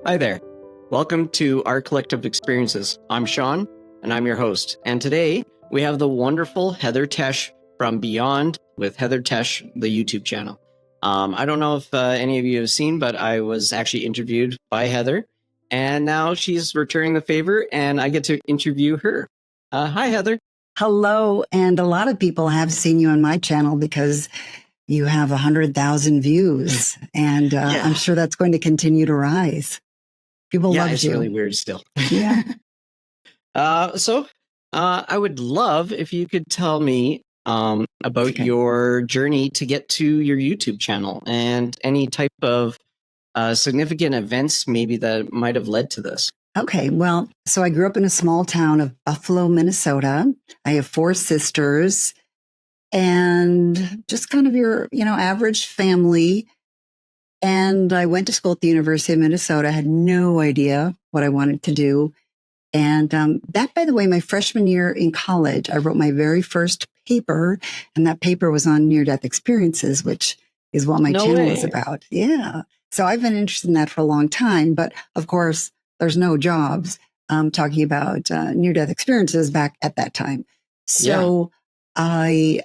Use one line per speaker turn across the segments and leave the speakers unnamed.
Hi there. Welcome to our collective experiences. I'm Sean, and I'm your host. And today we have the wonderful Heather Tesch from Beyond with Heather Tesch, the YouTube channel. I don't know if any of you have seen, but I was actually interviewed by Heather, and now she's returning the favor, and I get to interview her. Hi, Heather.
Hello. And a lot of people have seen you on my channel because you have 100,000 views, and I'm sure that's going to continue to rise. People love you.
It's really weird still.
Yeah.
So I would love if you could tell me about your journey to get to your YouTube channel and any type of significant events maybe that might have led to this.
Okay. Well, so I grew up in a small town of Buffalo, Minnesota. I have 4 sisters and just kind of your, average family. And I went to school at the University of Minnesota. I had no idea what I wanted to do. And that, by the way, my freshman year in college, I wrote my very first paper, and that paper was on near-death experiences, which is what my channel is about. Yeah. So I've been interested in that for a long time. But of course, there's no jobs talking about near-death experiences back at that time. So I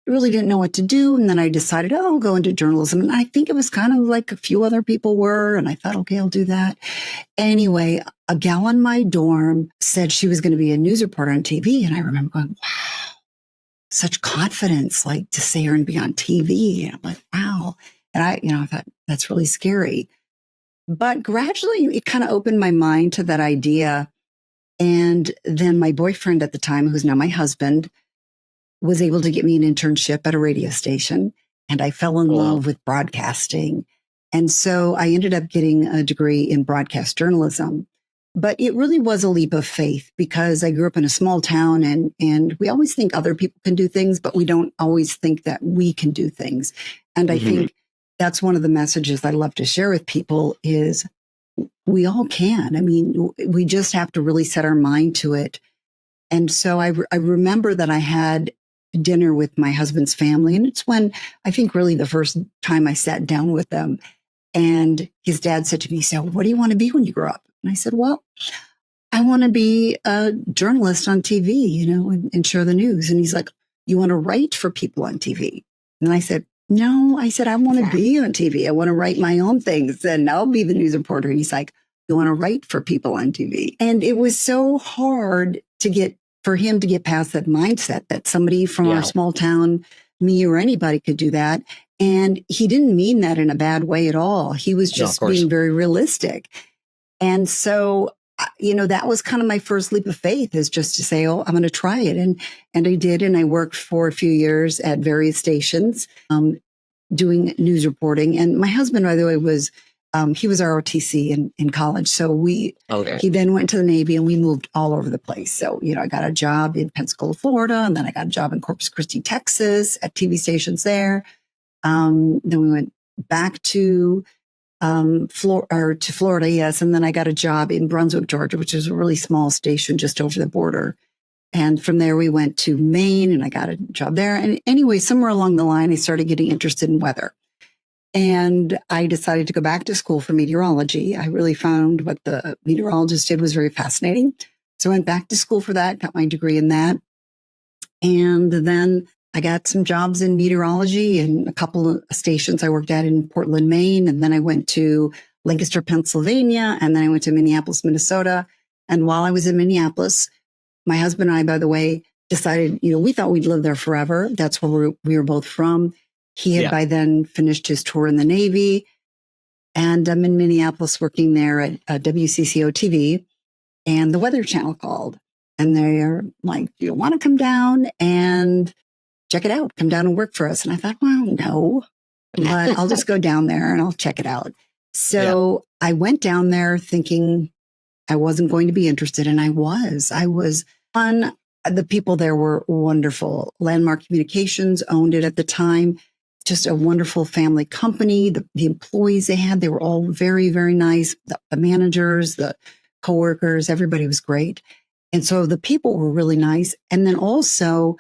really didn't know what to do. And then I decided, I'll go into journalism. And I think it was kind of like a few other people were. And I thought, okay, I'll do that. Anyway, a gal in my dorm said she was going to be a news reporter on TV. And I remember going, wow, such confidence, like to say you're going to be on TV. And I'm like, wow. And I thought that's really scary. But gradually it kind of opened my mind to that idea. And then my boyfriend at the time, who's now my husband, was able to get me an internship at a radio station, and I fell in love with broadcasting. And so I ended up getting a degree in broadcast journalism. But it really was a leap of faith because I grew up in a small town, and we always think other people can do things, but we don't always think that we can do things. And I think that's one of the messages I love to share with people is we all can. I mean, we just have to really set our mind to it. And so I remember that I had dinner with my husband's family. And it's when I think really the first time I sat down with them, and his dad said to me, so what do you want to be when you grow up? And I said, well, I want to be a journalist on TV, and share the news. And he's like, you want to write for people on TV? And I said, no, I want to be on TV. I want to write my own things and I'll be the news reporter. And he's like, you want to write for people on TV? And it was so hard for him to get past that mindset that somebody from our small town, me or anybody, could do that. And he didn't mean that in a bad way at all. He was just being very realistic. And so, that was kind of my first leap of faith, is just to say, I'm going to try it. And I did. And I worked for a few years at various stations doing news reporting. And my husband, by the way, he was ROTC in college. So he then went to the Navy, and we moved all over the place. So, I got a job in Pensacola, Florida, and then I got a job in Corpus Christi, Texas at TV stations there. Then we went back to Florida. Yes. And then I got a job in Brunswick, Georgia, which is a really small station just over the border. And from there we went to Maine, and I got a job there. And anyway, somewhere along the line, I started getting interested in weather. And I decided to go back to school for meteorology. I really found what the meteorologist did was very fascinating. So I went back to school for that, got my degree in that. And then I got some jobs in meteorology and a couple of stations I worked at in Portland, Maine. And then I went to Lancaster, Pennsylvania. And then I went to Minneapolis, Minnesota. And while I was in Minneapolis, my husband and I, by the way, decided, we thought we'd live there forever. That's where we were both from. He had by then finished his tour in the Navy, and I'm in Minneapolis working there at WCCO TV, and the Weather Channel called, and they're like, do you want to come down and check it out? Come down and work for us. And I thought, well, no, but I'll just go down there and I'll check it out. So I went down there thinking I wasn't going to be interested, and I was fun. The people there were wonderful. Landmark Communications owned it at the time. Just a wonderful family company. The employees they had, they were all very, very nice. The managers, the coworkers, everybody was great. And so the people were really nice. And then also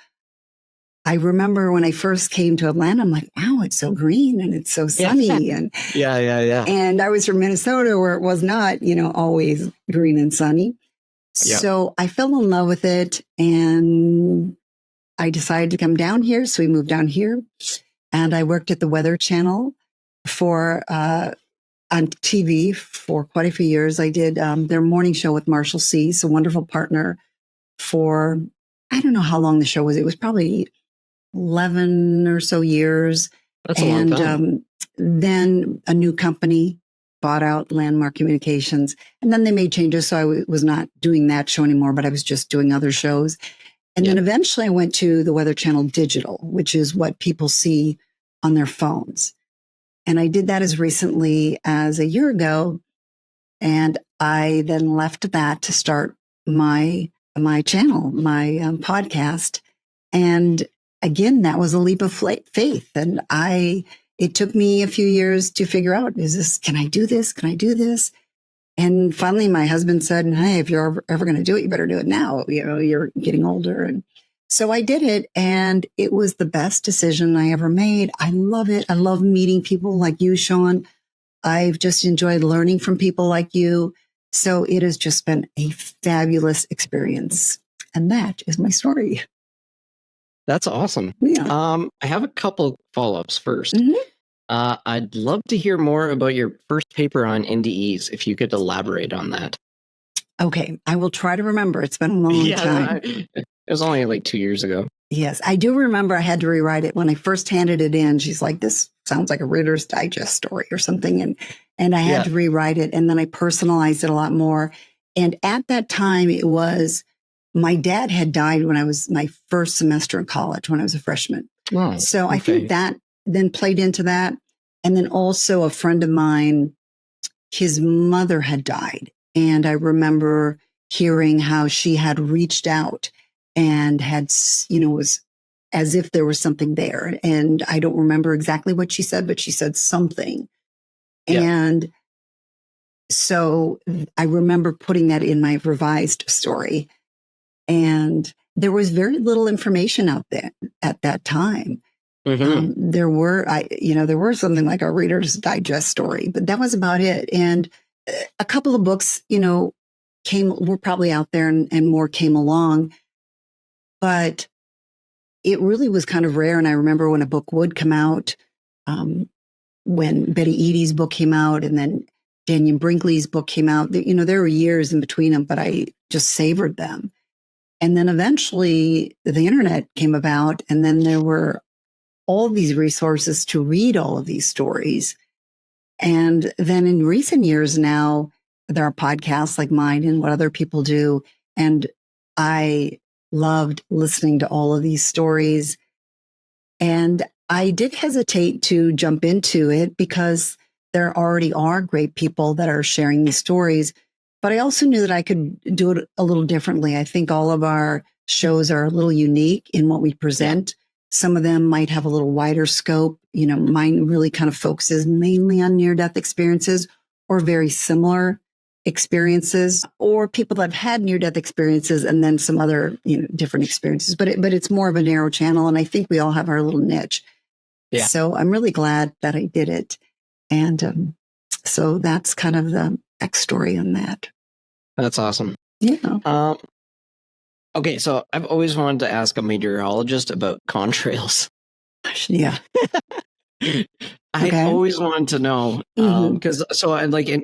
I remember when I first came to Atlanta, I'm like, wow, it's so green and it's so sunny. And
yeah.
And I was from Minnesota where it was not, always green and sunny.
Yep.
So I fell in love with it and I decided to come down here. So we moved down here and I worked at the Weather Channel on TV for quite a few years. I did their morning show with Marshall Cease, a wonderful partner for, I don't know how long the show was. It was probably 11 or so years.
That's a long time.
Then a new company bought out Landmark Communications. And then they made changes. So I was not doing that show anymore, but I was just doing other shows. And then eventually I went to the Weather Channel Digital, which is what people see on their phones. And I did that as recently as a year ago. And I then left that to start my channel, my podcast. And again, that was a leap of faith. And it took me a few years to figure out, can I do this? Can I do this? And finally, my husband said, hey, if you're ever going to do it, you better do it now. You're getting older. And so I did it. And it was the best decision I ever made. I love it. I love meeting people like you, Sean. I've just enjoyed learning from people like you. So it has just been a fabulous experience. And that is my story.
That's awesome.
Yeah.
I have a couple follow-ups first. Mm-hmm. I'd love to hear more about your first paper on NDEs, if you could elaborate on that.
Okay, I will try to remember. It's been a long time.
It was only like 2 years ago.
Yes, I do remember I had to rewrite it. When I first handed it in, she's like, this sounds like a Reader's Digest story or something. And I had to rewrite it. And then I personalized it a lot more. And at that time, it was, my dad had died when I was my first semester in college, when I was a freshman.
Oh,
so I think that then played into that. And then also a friend of mine, his mother had died. And I remember hearing how she had reached out and had, was as if there was something there. And I don't remember exactly what she said, but she said something. Yeah. And so I remember putting that in my revised story. And there was very little information out there at that time. Mm-hmm. There were something like a Reader's Digest story, but that was about it. And a couple of books, were probably out there and more came along, but it really was kind of rare. And I remember when a book would come out, when Betty Eadie's book came out and then Daniel Brinkley's book came out, there were years in between them, but I just savored them. And then eventually the internet came about, and then there were all these resources to read all of these stories. And then in recent years now, there are podcasts like mine and what other people do. And I loved listening to all of these stories. And I did hesitate to jump into it because there already are great people that are sharing these stories. But I also knew that I could do it a little differently. I think all of our shows are a little unique in what we present. Yeah. Some of them might have a little wider scope. Mine really kind of focuses mainly on near-death experiences or very similar experiences, or people that have had near-death experiences and then some other, different experiences. But it's more of a narrow channel, and I think we all have our little niche. Yeah. So I'm really glad that I did it. And so that's kind of the backstory on that.
That's awesome.
Yeah.
Okay, so I've always wanted to ask a meteorologist about contrails.
Yeah.
I always wanted to know, because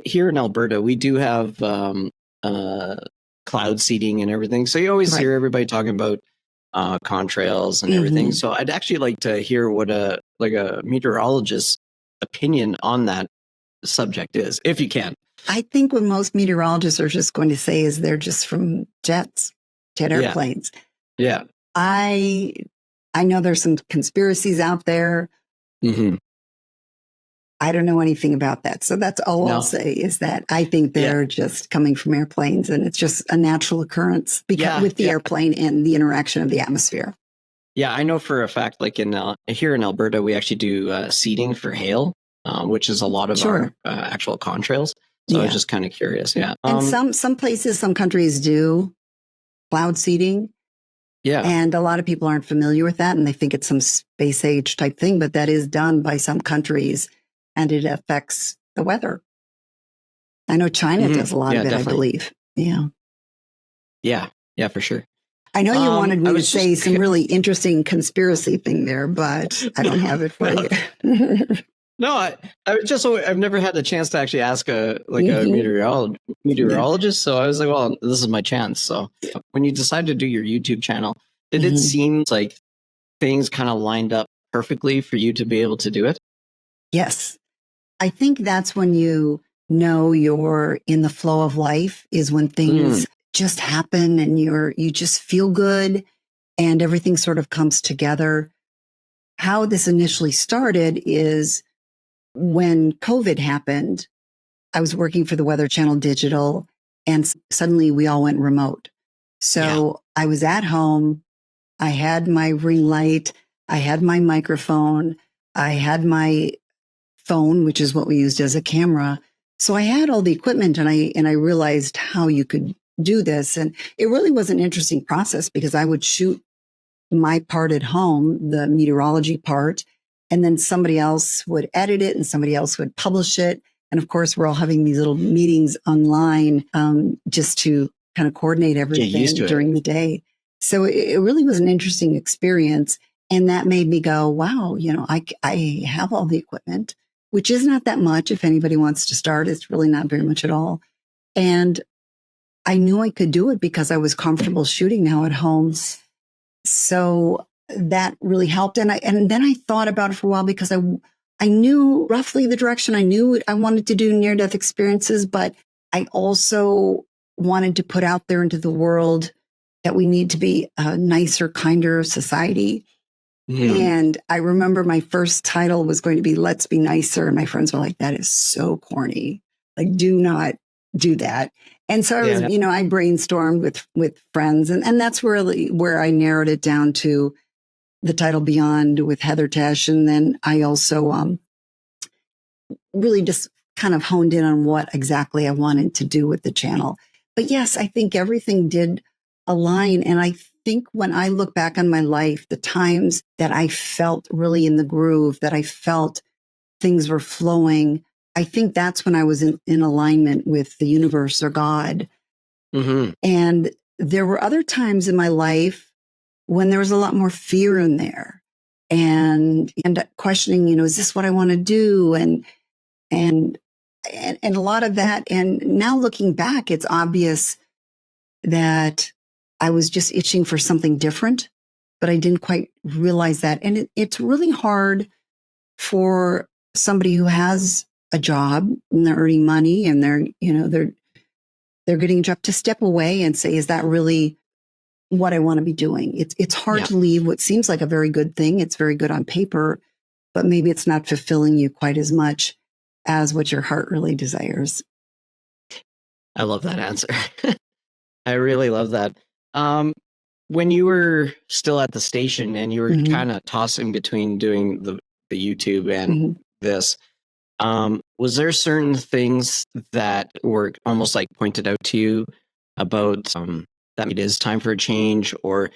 here in Alberta, we do have cloud seeding and everything. So you always hear everybody talking about contrails and everything. So I'd actually like to hear what a meteorologist's opinion on that subject is, if you can.
I think what most meteorologists are just going to say is they're just from jet airplanes.
Yeah.
I know there's some conspiracies out there. Mm-hmm. I don't know anything about that. So that's all I'll say is that I think they're just coming from airplanes, and it's just a natural occurrence with the airplane and the interaction of the atmosphere.
Yeah, I know for a fact, like here in Alberta, we actually do seeding for hail, which is a lot of our actual contrails. So I was just kind of curious. Yeah.
And some places, some countries do cloud seeding.
Yeah.
And a lot of people aren't familiar with that and they think it's some space age type thing, but that is done by some countries and it affects the weather. I know China does a lot of it,
definitely.
I believe. Yeah.
Yeah, for sure.
I know you wanted me to say some really interesting conspiracy thing there, but I don't have it for you.
No, I've never had the chance to actually ask a meteorologist. So I was like, well, this is my chance. So when you decided to do your YouTube channel, did it seem like things kind of lined up perfectly for you to be able to do it?
Yes. I think that's when you know you're in the flow of life, is when things just happen and you just feel good and everything sort of comes together. How this initially started is when COVID happened. I was working for the Weather Channel Digital and suddenly we all went remote. So I was at home. I had my ring light. I had my microphone. I had my phone, which is what we used as a camera. So I had all the equipment and I realized how you could do this. And it really was an interesting process because I would shoot my part at home, the meteorology part, and then somebody else would edit it and somebody else would publish it. And of course, we're all having these little meetings online just to kind of coordinate everything during the day. So it really was an interesting experience. And that made me go, wow, I have all the equipment, which is not that much. If anybody wants to start, it's really not very much at all. And I knew I could do it because I was comfortable shooting now at home. So that really helped. And then I thought about it for a while because I knew roughly the direction. I knew I wanted to do near-death experiences, but I also wanted to put out there into the world that we need to be a nicer, kinder society. And I remember my first title was going to be Let's Be Nicer. And my friends were like, that is so corny. Like, do not do that. And so I was, I brainstormed with friends and that's really where I narrowed it down to the title Beyond with Heather Tesch. And then I also really just kind of honed in on what exactly I wanted to do with the channel. But yes, I think everything did align. And I think when I look back on my life, the times that I felt really in the groove, that I felt things were flowing, I think that's when I was in alignment with the universe or God. And there were other times in my life when there was a lot more fear in there and questioning, is this what I want to do? And a lot of that. And now looking back, it's obvious that I was just itching for something different, but I didn't quite realize that. And it's really hard for somebody who has a job and they're earning money and they're getting a job to step away and say, is that really what I want to be doing? It's hard to leave what seems like a very good thing. It's very good on paper, but maybe it's not fulfilling you quite as much as what your heart really desires.
I love that answer. I really love that. When you were still at the station and you were kind of tossing between doing the YouTube and this, was there certain things that were almost like pointed out to you about that it is time for a change, or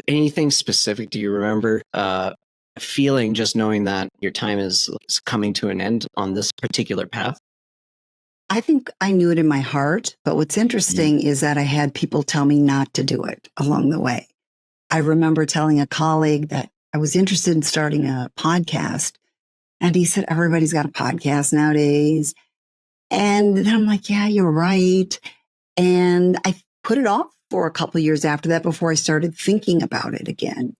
anything specific? Do you remember feeling, just knowing that your time is coming to an end on this particular path?
I think I knew it in my heart, but what's interesting is that I had people tell me not to do it along the way. I remember telling a colleague that I was interested in starting a podcast, and he said, everybody's got a podcast nowadays. And then I'm like, yeah, you're right. And I put it off for a couple of years after that before I started thinking about it again.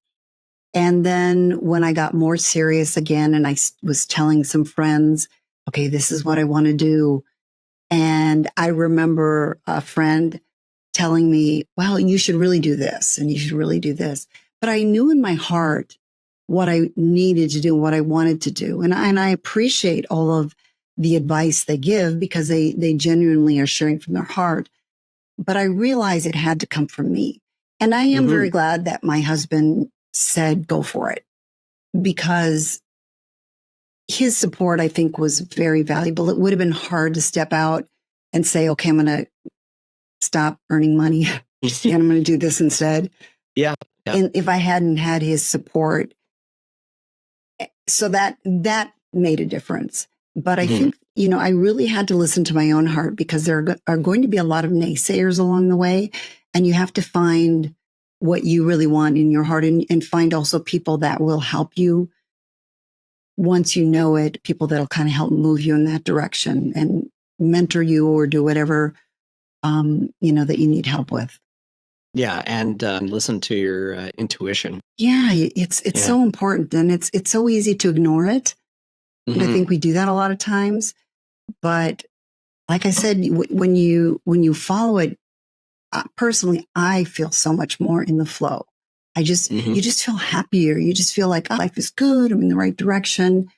And then when I got more serious again, and I was telling some friends, okay, this is what I want to do. And I remember a friend telling me, well, you should really do this and you should really do this. But I knew in my heart what I needed to do, what I wanted to do. And I appreciate all of the advice they give because they genuinely are sharing from their heart. But I realized it had to come from me. And I am very glad that my husband said, go for it, because his support, I think, was very valuable. It would have been hard to step out and say, okay, I'm going to stop earning money and I'm going to do this instead.
Yeah. Yeah.
And if I hadn't had his support, so that made a difference. But I think, I really had to listen to my own heart, because there are going to be a lot of naysayers along the way. And you have to find what you really want in your heart, and find also people that will help you once you know it, people that'll kind of help move you in that direction and mentor you or do whatever, that you need help with.
Yeah. And listen to your intuition.
Yeah. It's so important, and it's so easy to ignore it. And I think we do that a lot of times. But like I said, when you follow it, personally, I feel so much more in the flow. You just feel happier. You just feel like, life is good. I'm in the right direction.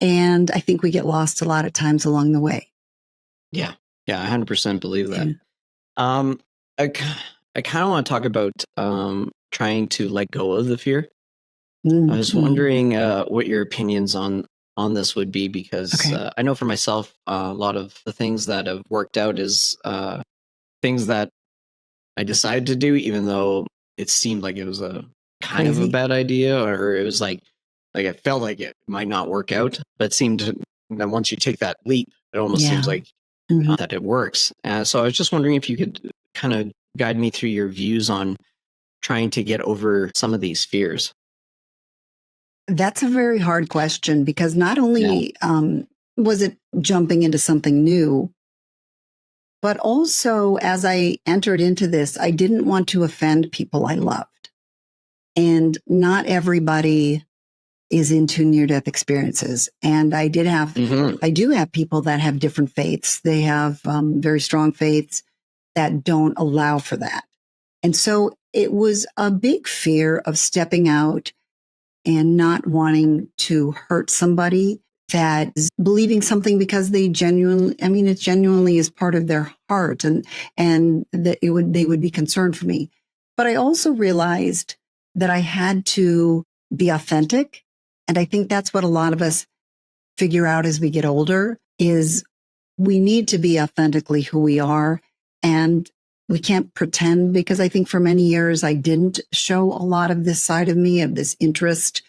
And I think we get lost a lot of times along the way.
Yeah. Yeah. I 100% believe that. I kind of want to talk about trying to let go of the fear. I was wondering what your opinions on this would be, because I know for myself, a lot of the things that have worked out is things that I decided to do, even though it seemed like it was a kind of a bad idea, or it was like I felt like it might not work out, but it seemed that once you take that leap, it almost seems like that it works. So I was just wondering if you could kind of guide me through your views on trying to get over some of these fears.
That's a very hard question, because not only was it jumping into something new, but also as I entered into this, I didn't want to offend people I loved. And not everybody is into near-death experiences. And I do have people that have different faiths. They have very strong faiths that don't allow for that. And so it was a big fear of stepping out and not wanting to hurt somebody that is believing something because it genuinely is part of their heart, and that they would be concerned for me. But I also realized that I had to be authentic. And I think that's what a lot of us figure out as we get older, is we need to be authentically who we are. And we can't pretend, because I think for many years I didn't show a lot of this side of me, of this interest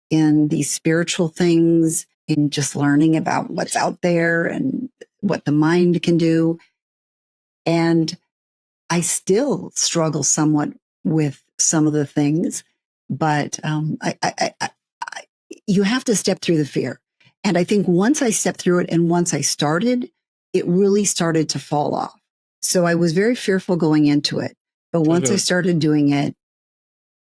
in these spiritual things, in just learning about what's out there and what the mind can do. And I still struggle somewhat with some of the things, but you have to step through the fear. And I think once I stepped through it, and once I started, it really started to fall off. So I was very fearful going into it. But once I started doing it,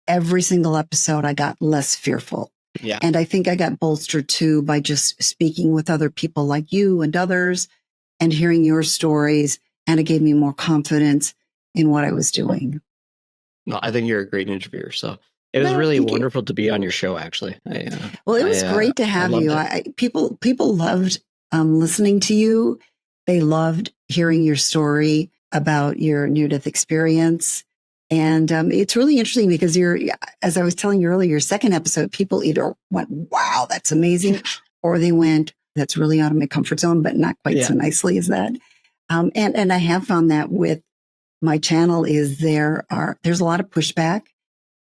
every single episode, I got less fearful.
Yeah.
And I think I got bolstered too by just speaking with other people like you and others, and hearing your stories. And it gave me more confidence in what I was doing.
No, I think you're a great interviewer. So it was really wonderful to be on your show, actually.
It was great to have you. People loved listening to you. They loved hearing your story about your near-death experience. And it's really interesting, because as I was telling you earlier, your second episode, people either went, wow, that's amazing, or they went, that's really out of my comfort zone, but not quite so nicely as that. And I have found that with my channel, is there's a lot of pushback,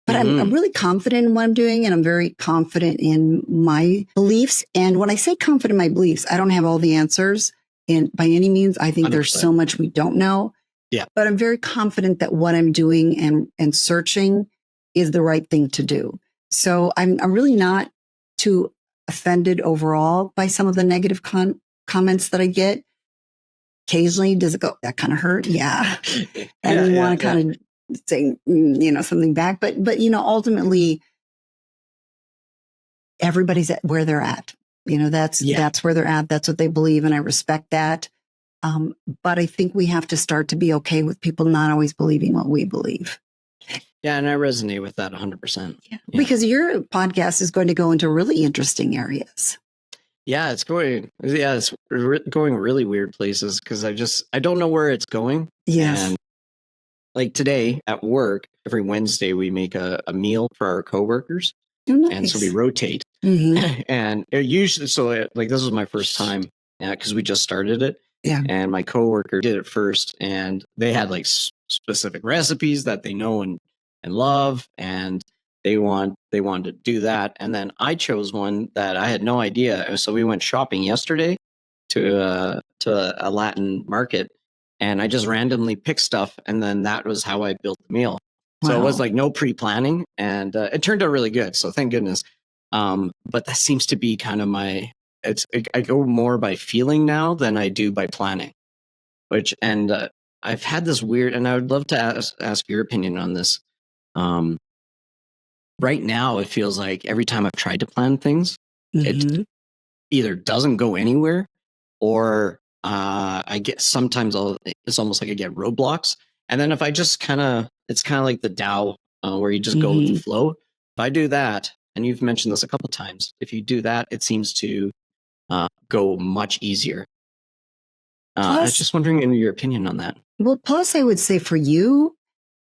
but I'm really confident in what I'm doing, and I'm very confident in my beliefs. And when I say confident in my beliefs, I don't have all the answers by any means. I think 100%. There's so much we don't know.
Yeah.
But I'm very confident that what I'm doing and searching is the right thing to do. So I'm really not too offended overall by some of the negative comments that I get. Occasionally, does it go, that kind of hurt? Yeah. And you want to kind of say, something back. But ultimately, everybody's at where they're at. That's where they're at. That's what they believe. And I respect that. But I think we have to start to be okay with people not always believing what we believe.
Yeah, and I resonate with that 100%.
Yeah. Because your podcast is going to go into really interesting areas.
Yeah, it's going really weird places, because I don't know where it's going.
Yes.
And like today at work, every Wednesday we make a meal for our coworkers.
Oh, nice.
And so we rotate. And it usually, this was my first time, because we just started it.
Yeah.
And my coworker did it first, and they had like specific recipes that they know and and love, and they wanted to do that. And then I chose one that I had no idea. So we went shopping yesterday to a Latin market, and I just randomly picked stuff, and then that was how I built the meal. So it was
Wow.
like no pre-planning, and it turned out really good. So thank goodness. But that seems to be kind of I go more by feeling now than I do by planning. I've had this weird, and I would love to ask your opinion on this. Right now, it feels like every time I've tried to plan things, it either doesn't go anywhere, or I get it's almost like I get roadblocks. And then if I just it's kind of like the Tao, where you just go with the flow. If I do that, and you've mentioned this a couple of times, if you do that, it seems to go much easier. I was just wondering in your opinion on that.
Well, plus I would say for you,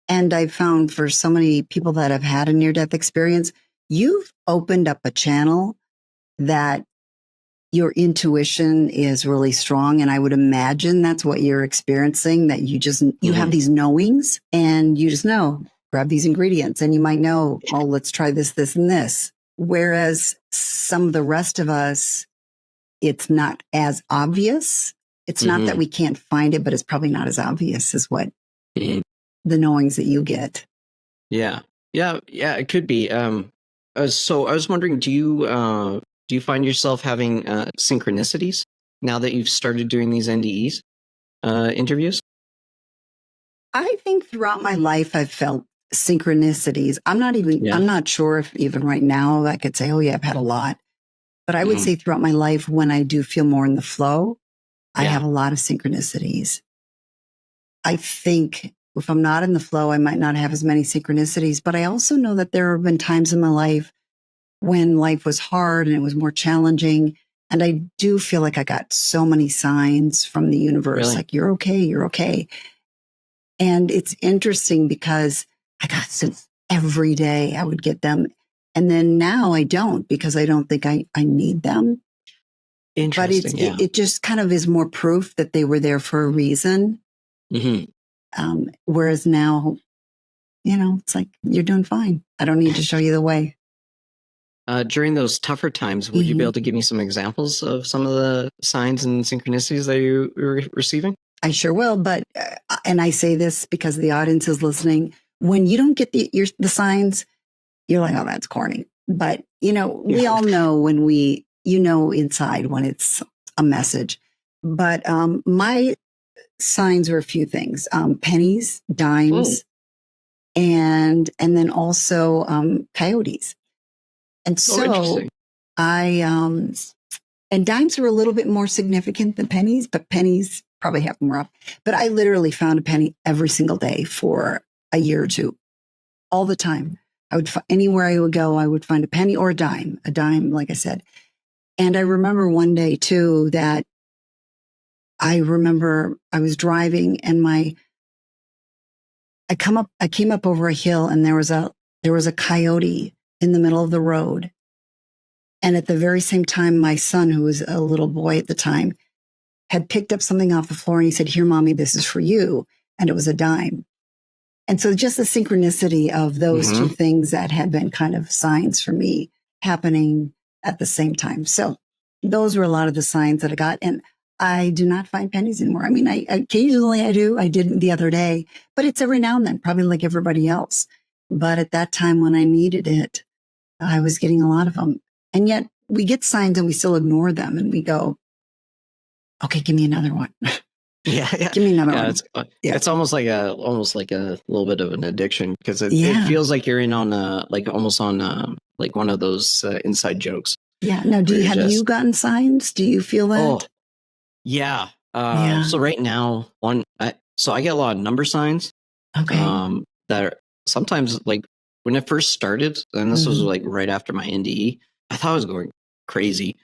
and I've found for so many people that have had a near-death experience, you've opened up a channel that your intuition is really strong. And I would imagine that's what you're experiencing, that you have these knowings, and you just know, grab these ingredients, and you might know, oh, let's try this, this, and this. Whereas some of the rest of us, it's not as obvious. It's not that we can't find it, but it's probably not as obvious as what the knowings that you get.
Yeah, it could be. So I was wondering, do you find yourself having synchronicities now that you've started doing these NDEs interviews?
I think throughout my life, I've felt synchronicities. I'm not sure if even right now I could say, oh yeah, I've had a lot. But I would say throughout my life, when I do feel more in the flow, I have a lot of synchronicities. I think if I'm not in the flow, I might not have as many synchronicities. But I also know that there have been times in my life when life was hard and it was more challenging. And I do feel like I got so many signs from the universe, like, you're okay, you're okay. And it's interesting because I got some every day. I would get them. And then now I don't, because I don't think I need them.
Interesting.
But it just kind of is more proof that they were there for a reason. Whereas now, it's like, you're doing fine. I don't need to show you the way.
During those tougher times, would you be able to give me some examples of some of the signs and synchronicities that you were receiving? I
sure will. But, and I say this because the audience is listening, when you don't get the signs, you're like, oh, that's corny. But, we all know when inside when it's a message. But my signs are a few things: pennies, dimes, and then also coyotes. And so and dimes are a little bit more significant than pennies, but pennies probably have more up. But I literally found a penny every single day for a year or two, all the time. I would anywhere I would go, I would find a penny or a dime, like I said. And I remember one day too that I was driving, and I came up over a hill, and there was a coyote in the middle of the road. And at the very same time, my son, who was a little boy at the time, had picked up something off the floor, and he said, "Here, Mommy, this is for you." And it was a dime. And so just the synchronicity of those two things that had been kind of signs for me happening at the same time. So those were a lot of the signs that I got. And I do not find pennies anymore. I mean, I occasionally I do. I did the other day, but it's every now and then, probably like everybody else. But at that time when I needed it, I was getting a lot of them. And yet we get signs and we still ignore them, and we go, okay, give me another one.
Yeah.
Give me another one.
It's almost like a little bit of an addiction, because it feels like you're in on almost on like one of those inside jokes.
Yeah. Now, have you gotten signs? Do you feel that?
Oh, yeah. So right now, I get a lot of number signs.
Okay.
That are sometimes, like, when it first started, and this was like right after my NDE, I thought I was going crazy,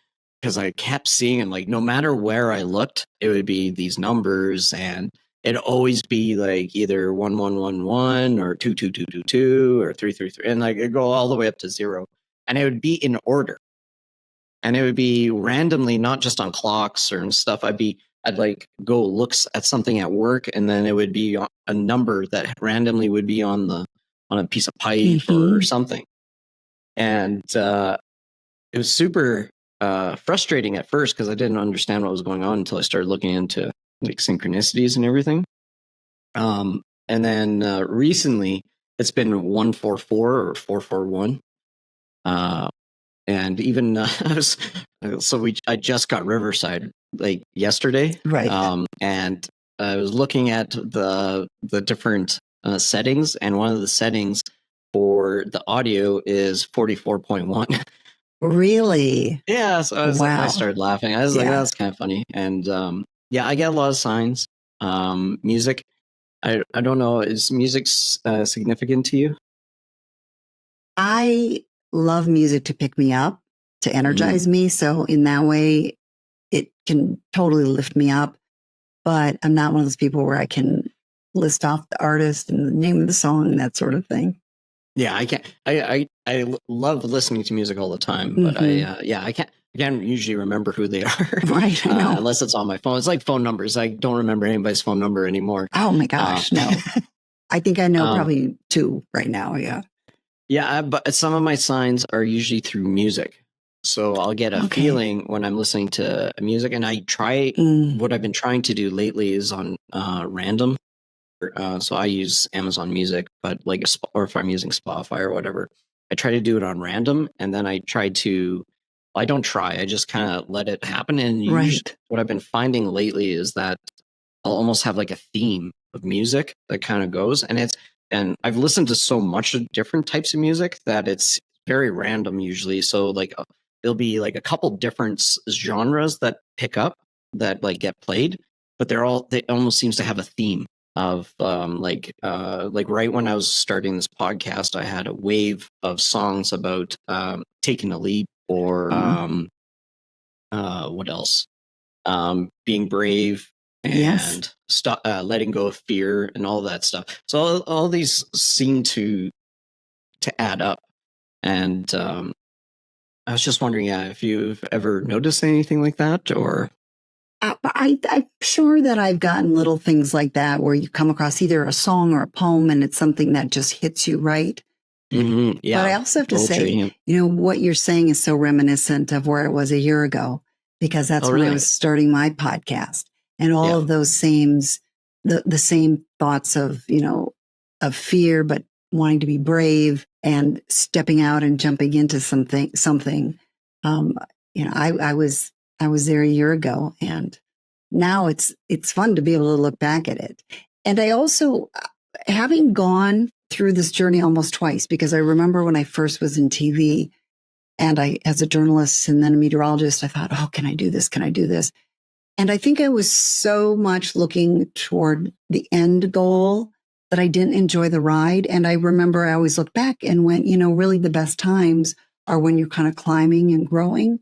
because I kept seeing them, like, no matter where I looked, it would be these numbers, and it'd always be like either 1111 or 22222 or 333, and like it'd go all the way up to 0, and it would be in order, and it would be randomly, not just on clocks or stuff. I'd like go look at something at work, and then it would be a number that randomly would be on the on a piece of pipe or something. And it was super frustrating at first because I didn't understand what was going on until I started looking into like synchronicities and everything. And then recently it's been 144 or 441. And even I just got Riverside like yesterday.
Right.
And I was looking at the different settings, and one of the settings for the audio is 44.1.
Really?
Yeah, so I
Wow.
started laughing. I was like, that's kind of funny. And yeah, I get a lot of signs. Music, I don't know, is music significant to you?
I love music to pick me up, to energize me. So in that way, it can totally lift me up. But I'm not one of those people where I can list off the artist and the name of the song and that sort of thing.
Yeah, I can't. I love listening to music all the time, but I can't usually remember who they are.
Right, I know.
Unless it's on my phone. It's like phone numbers. I don't remember anybody's phone number anymore.
Oh my gosh, no. I think I know probably 2 right now. Yeah.
Yeah, but some of my signs are usually through music. So I'll get a feeling when I'm listening to music, and I try. What I've been trying to do lately is on random. So I use Amazon Music, but like, or if I'm using Spotify or whatever, I try to do it on random, and then I don't try. I just kind of let it happen. And usually, what I've been finding lately is that I'll almost have like a theme of music that kind of goes, and I've listened to so much of different types of music that it's very random usually. So like there'll be like a couple different genres that pick up that like get played, but they almost seems to have a theme of like right when I was starting this podcast, I had a wave of songs about taking a leap or what else? Being brave and letting go of fear and all that stuff. So all these seem to add up. And I was just wondering, if you've ever noticed anything like that, or
I'm sure that I've gotten little things like that where you come across either a song or a poem and it's something that just hits you right.
Yeah,
but I also have to say, what you're saying is so reminiscent of where it was a year ago, because that's when I was starting my podcast, and all of those the same thoughts of, of fear, but wanting to be brave and stepping out and jumping into something. I was there a year ago, and now it's fun to be able to look back at it. And I also, having gone through this journey almost twice, because I remember when I first was in TV and as a journalist and then a meteorologist, I thought, oh, can I do this? Can I do this? And I think I was so much looking toward the end goal that I didn't enjoy the ride. And I remember I always look back and went, really the best times are when you're kind of climbing and growing.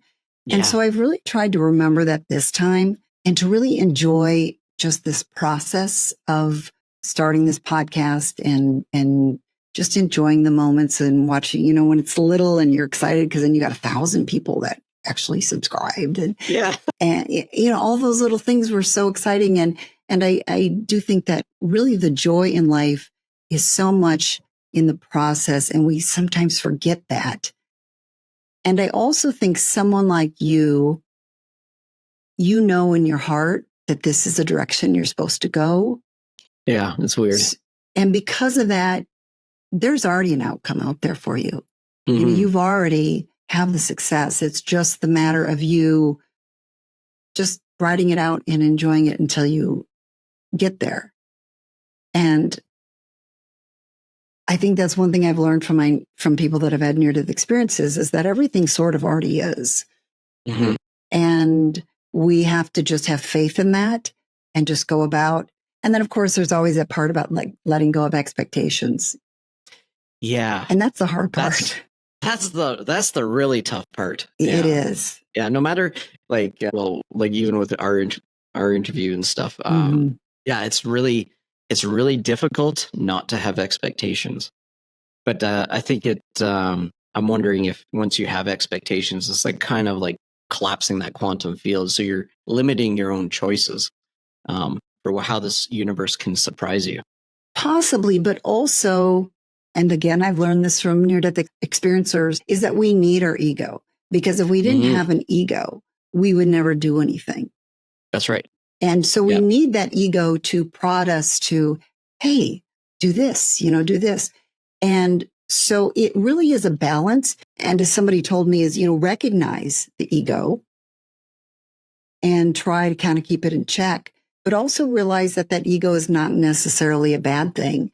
Yeah. And so I've really tried to remember that this time and to really enjoy just this process of starting this podcast and just enjoying the moments and watching, when it's little and you're excited because then you got 1,000 people that actually subscribed and all those little things were so exciting. And I do think that really the joy in life is so much in the process, and we sometimes forget that. And I also think someone like you in your heart that this is the direction you're supposed to go.
Yeah, it's weird.
And because of that, there's already an outcome out there for you. You've already have the success. It's just the matter of you just writing it out and enjoying it until you get there. And I think that's one thing I've learned from people that have had near-death experiences is that everything sort of already is. And we have to just have faith in that and just go about. And then, of course, there's always that part about like letting go of expectations.
Yeah.
And that's the hard part.
That's the really tough part.
It is.
Yeah. No matter even with our interview and stuff. Yeah, it's really difficult not to have expectations. But I think I'm wondering if once you have expectations, it's like kind of like collapsing that quantum field. So you're limiting your own choices for how this universe can surprise you.
Possibly, but also and again, I've learned this from near-death experiencers, is that we need our ego. Because if we didn't have an ego, we would never do anything.
That's right.
And so we need that ego to prod us to, hey, do this, do this. And so it really is a balance. And as somebody told me is, recognize the ego and try to kind of keep it in check, but also realize that that ego is not necessarily a bad thing.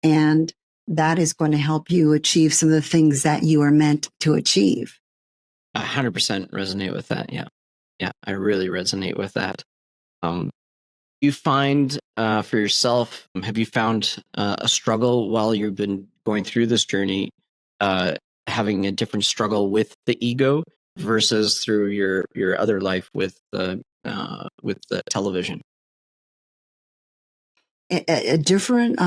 And that is going to help you achieve some of the things that you are meant to achieve.
100% resonate with that. Yeah. Yeah. I really resonate with that. You find for yourself, have you found a struggle while you've been going through this journey, having a different struggle with the ego versus through your other life with the television?
A different,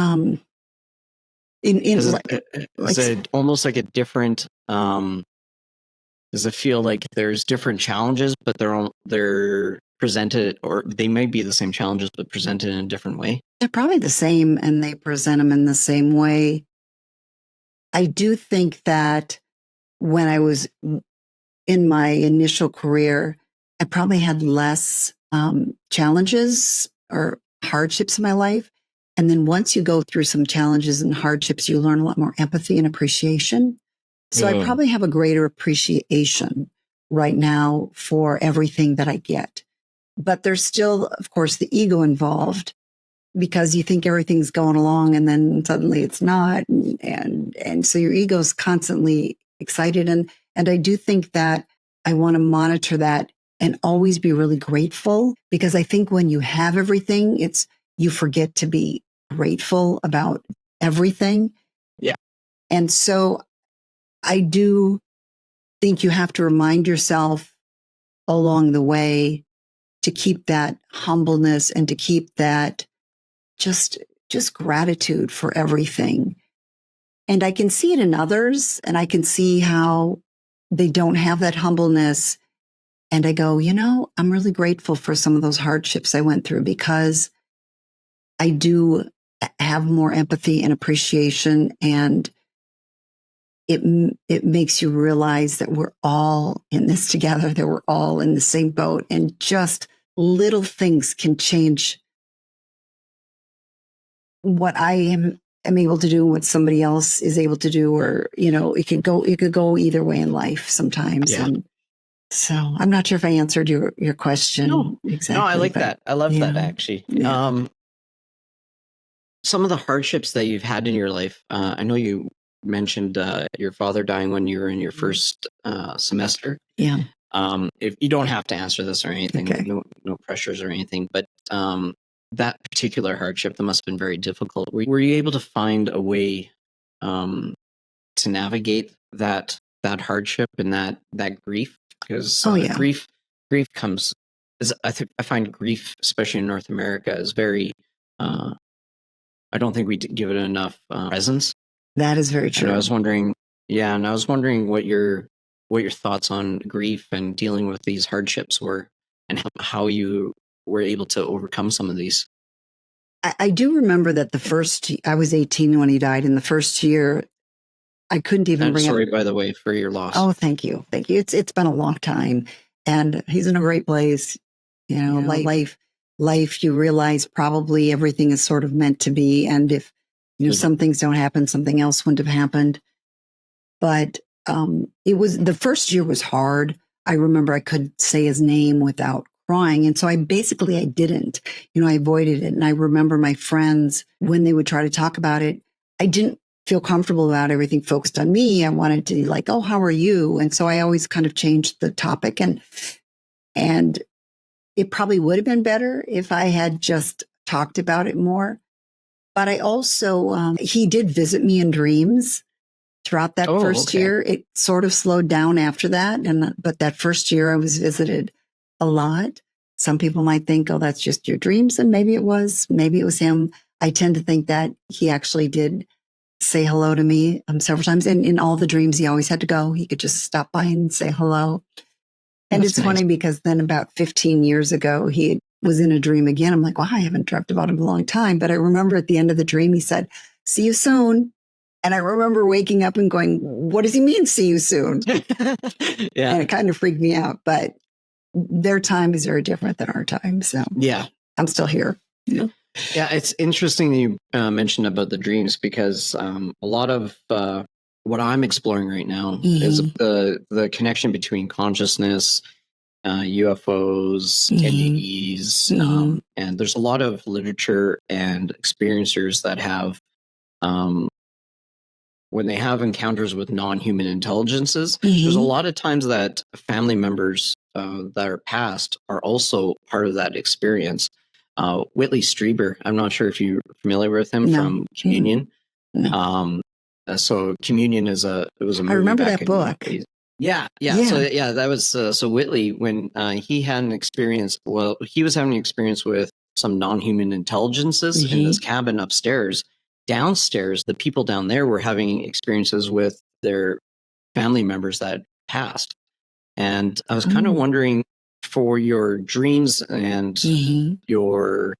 Is it almost like a different, does it feel like there's different challenges, but they're presented, or they might be the same challenges, but presented in a different way?
They're probably the same, and they present them in the same way. I do think that when I was in my initial career, I probably had less challenges or hardships in my life. And then once you go through some challenges and hardships, you learn a lot more empathy and appreciation. So I probably have a greater appreciation right now for everything that I get. But there's still, of course, the ego involved, because you think everything's going along and then suddenly it's not. And so your ego is constantly excited. And I do think that I want to monitor that and always be really grateful, because I think when you have everything, you forget to be grateful about everything.
Yeah.
And so I do think you have to remind yourself along the way to keep that humbleness and to keep that just gratitude for everything. And I can see it in others, and I can see how they don't have that humbleness. And I go, I'm really grateful for some of those hardships I went through, because I do have more empathy and appreciation, and it makes you realize that we're all in this together, that we're all in the same boat, and just little things can change what I am able to do, what somebody else is able to do, or, it could go either way in life sometimes. Yeah. And so I'm not sure if I answered your question exactly.
No, I like that. I love that, actually. Yeah. Some of the hardships that you've had in your life, I know you mentioned your father dying when you were in your first semester.
Yeah.
If you don't have to answer this or anything, okay. No pressures or anything, but that particular hardship, that must have been very difficult. Were you able to find a way to navigate that hardship and that grief? Because grief comes, I find grief, especially in North America, is very, I don't think we give it enough presence.
That is very true.
And I was wondering, what your thoughts on grief and dealing with these hardships were, and how you were able to overcome some of these.
I do remember that I was 18 when he died. In the first year, I couldn't even bring
sorry, by the way, for your loss.
Oh, thank you. Thank you. It's been a long time, and he's in a great place. Life, you realize probably everything is sort of meant to be. And if, some things don't happen, something else wouldn't have happened. But the first year was hard. I remember I couldn't say his name without crying. And so I didn't, I avoided it. And I remember my friends, when they would try to talk about it, I didn't feel comfortable about everything focused on me. I wanted to be like, oh, how are you? And so I always kind of changed the topic, and it probably would have been better if I had just talked about it more. But I also, he did visit me in dreams throughout that first year. It sort of slowed down after that. But that first year I was visited a lot. Some people might think, oh, that's just your dreams. And maybe it was him. I tend to think that he actually did say hello to me several times. And in all the dreams, he always had to go. He could just stop by and say hello. And it's funny because then about 15 years ago, he was in a dream again. I'm like, wow, I haven't dreamt about him in a long time. But I remember at the end of the dream, he said, see you soon. And I remember waking up and going, what does he mean, see you soon?
Yeah.
And it kind of freaked me out, but their time is very different than our time. So
Yeah.
I'm still here.
Yeah. Yeah, it's interesting that you mentioned about the dreams because a lot of what I'm exploring right now is the connection between consciousness, UFOs, NDEs, and there's a lot of literature and experiencers that have, when they have encounters with non-human intelligences, there's a lot of times that family members that are passed are also part of that experience. Whitley Strieber, I'm not sure if you're familiar with him from Communion.
No.
So Communion it was a movie.
I remember
back
that book.
Yeah. So that was so Whitley, when he had an experience. Well, he was having an experience with some non-human intelligences in this cabin upstairs. Downstairs, the people down there were having experiences with their family members that passed, and I was kind of wondering, for your dreams and your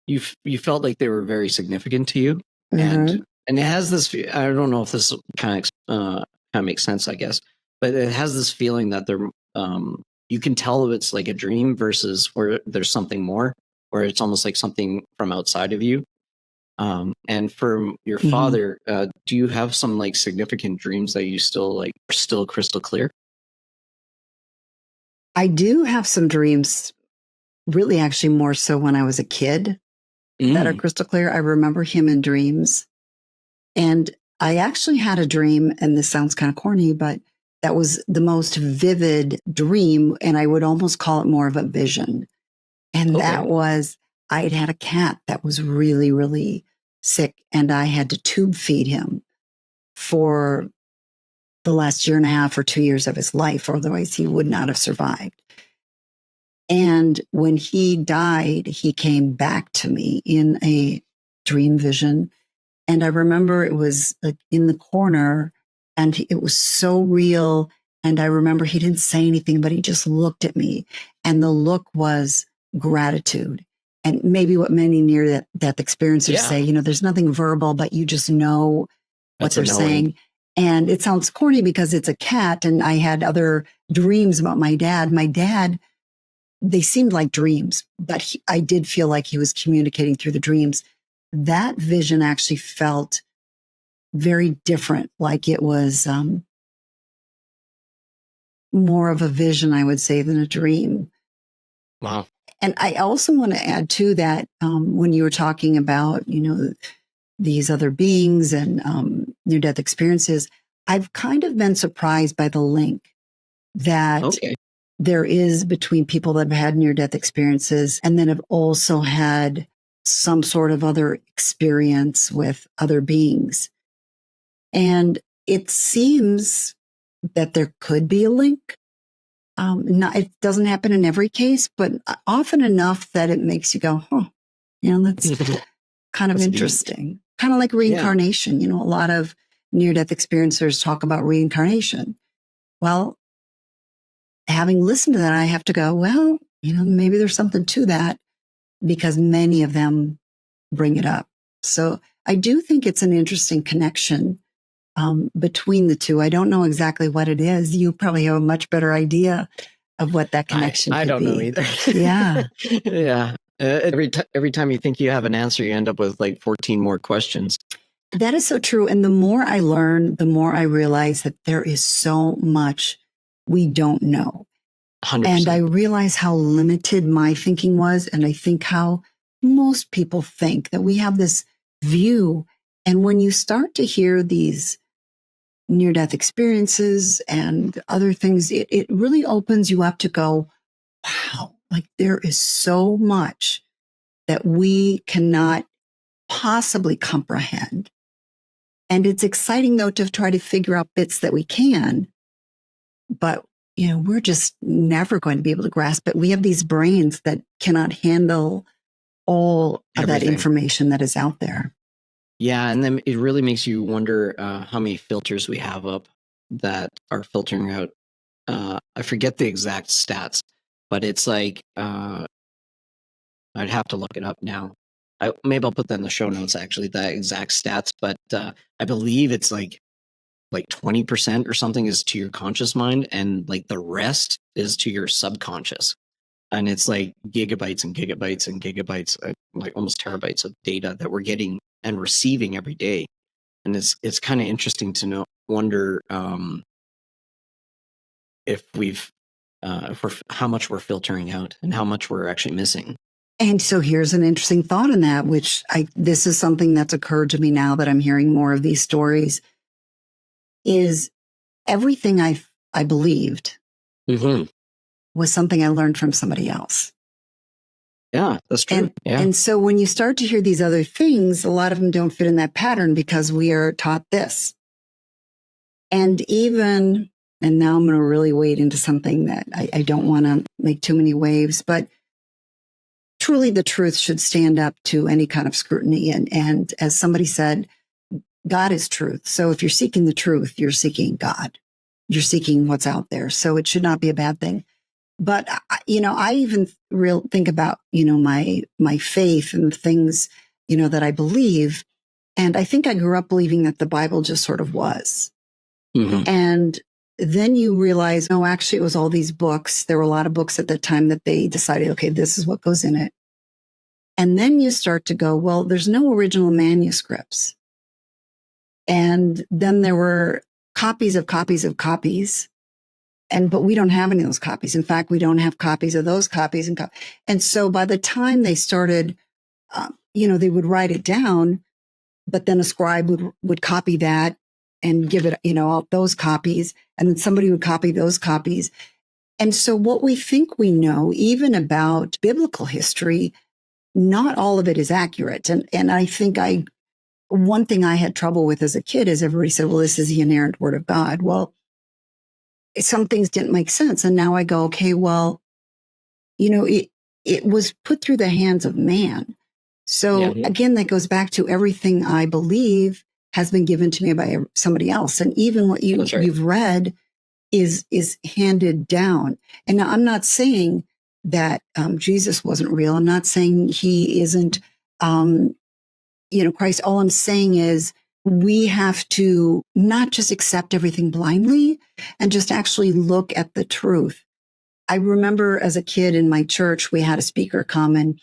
you felt like they were very significant to you, and it has this. I don't know if this kind of makes sense, I guess, but it has this feeling that they're you can tell if it's like a dream versus where there's something more, or it's almost like something from outside of you. And for your father, do you have some like significant dreams that you still are still crystal clear?
I do have some dreams, really actually more so when I was a kid, that are crystal clear. I remember him in dreams. And I actually had a dream, and this sounds kind of corny, but that was the most vivid dream. And I would almost call it more of a vision. And that was, I'd had a cat that was really, really sick, and I had to tube feed him for the last year and a half or 2 years of his life, or otherwise he would not have survived. And when he died, he came back to me in a dream vision. And I remember it was like in the corner, and it was so real. And I remember he didn't say anything, but he just looked at me. And the look was gratitude. And maybe what many near death experiencers say, there's nothing verbal, but you just know what they're saying. And it sounds corny because it's a cat. And I had other dreams about my dad. My dad, they seemed like dreams, but I did feel like he was communicating through the dreams. That vision actually felt very different, like it was more of a vision, I would say, than a dream.
Wow.
And I also want to add to that, when you were talking about, these other beings and near-death experiences, I've kind of been surprised by the link that there is between people that have had near-death experiences and then have also had some sort of other experience with other beings. And it seems that there could be a link. It doesn't happen in every case, but often enough that it makes you go, that's kind of interesting. Kind of like reincarnation. A lot of near-death experiencers talk about reincarnation. Well, having listened to that, I have to go, well, maybe there's something to that, because many of them bring it up. So I do think it's an interesting connection between the two. I don't know exactly what it is. You probably have a much better idea of what that connection could be.
I don't know either.
Yeah.
Yeah. Every time you think you have an answer, you end up with like 14 more questions.
That is so true. And the more I learn, the more I realize that there is so much we don't know.
100%.
And I realize how limited my thinking was. And I think how most people think that we have this view. And when you start to hear these near-death experiences and other things, it really opens you up to go, wow, like there is so much that we cannot possibly comprehend. And it's exciting, though, to try to figure out bits that we can. But, we're just never going to be able to grasp it. We have these brains that cannot handle all of that information that is out there.
Yeah, and then it really makes you wonder how many filters we have up that are filtering out. I forget the exact stats, but it's like I'd have to look it up now. maybe I'll put that in the show notes, actually, the exact stats, but I believe it's like 20% or something is to your conscious mind, and like the rest is to your subconscious. And it's like gigabytes and gigabytes and gigabytes, like almost terabytes of data that we're getting and receiving every day. And it's kind of interesting to wonder if how much we're filtering out and how much we're actually missing.
And so here's an interesting thought on that, which this is something that's occurred to me now that I'm hearing more of these stories, is everything I believed was something I learned from somebody else.
Yeah, that's true.
And so when you start to hear these other things, a lot of them don't fit in that pattern because we are taught this. And now I'm going to really wade into something that I don't want to make too many waves, but truly the truth should stand up to any kind of scrutiny. And as somebody said, God is truth. So if you're seeking the truth, you're seeking God. You're seeking what's out there. So it should not be a bad thing. But, I even think about, my faith and the things, that I believe. And I think I grew up believing that the Bible just sort of was. Mm-hmm. And then you realize, no, actually it was all these books. There were a lot of books at the time that they decided, okay, this is what goes in it. And then you start to go, well, there's no original manuscripts. And then there were copies of copies of copies. But we don't have any of those copies. In fact, we don't have copies of those copies. And so by the time they started, they would write it down, but then a scribe would copy that and give it, all those copies. And then somebody would copy those copies. And so what we think we know, even about biblical history, not all of it is accurate. And I think one thing I had trouble with as a kid is everybody said, well, this is the inerrant word of God. Well, some things didn't make sense. And now I go, okay, well, it was put through the hands of man. So again, that goes back to everything I believe has been given to me by somebody else. And even what you've read is handed down. And now I'm not saying that Jesus wasn't real. I'm not saying he isn't, Christ. All I'm saying is, we have to not just accept everything blindly and just actually look at the truth. I remember as a kid in my church, we had a speaker come and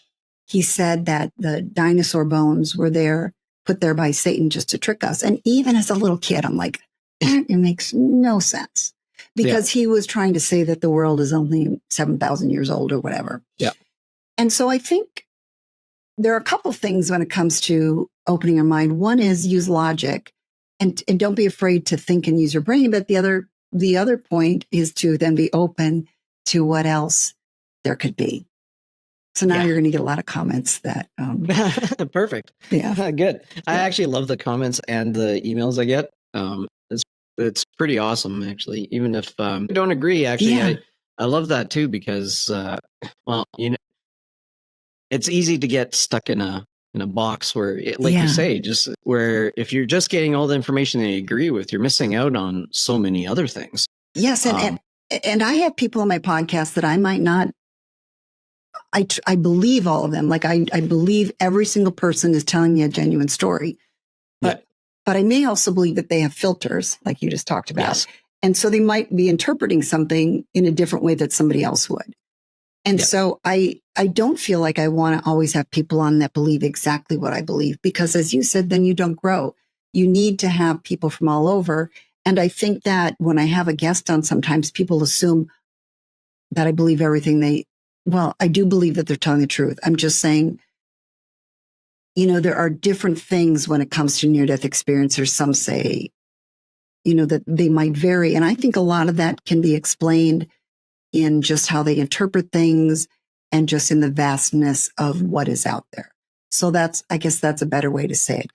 he said that the dinosaur bones were put there by Satan just to trick us. And even as a little kid, I'm like, it makes no sense, because he was trying to say that the world is only 7,000 years old or whatever. Yeah. And so I think there are a couple of things when it comes to opening your mind. One is use logic and don't be afraid to think and use your brain. But the other point is to then be open to what else there could be. So now you're going to get a lot of comments that.
Perfect. Yeah. Good. I actually love the comments and the emails I get. It's pretty awesome, actually. Even if I don't agree, actually, I love that too, because, it's easy to get stuck in a box where, you say, just where if you're just getting all the information that you agree with, you're missing out on so many other things. Yes,
and I have people on my podcast that I might not. I believe all of them. Like I believe every single person is telling me a genuine story, but I may also believe that they have filters, like you just talked about, and so they might be interpreting something in a different way that somebody else would. And so I don't feel like I want to always have people on that believe exactly what I believe, because as you said, then you don't grow. You need to have people from all over. And I think that when I have a guest on, sometimes people assume that I believe everything I do believe that they're telling the truth. I'm just saying, there are different things when it comes to near-death experiencers. Some say, that they might vary. And I think a lot of that can be explained in just how they interpret things and just in the vastness of what is out there. So I guess that's a better way to say it.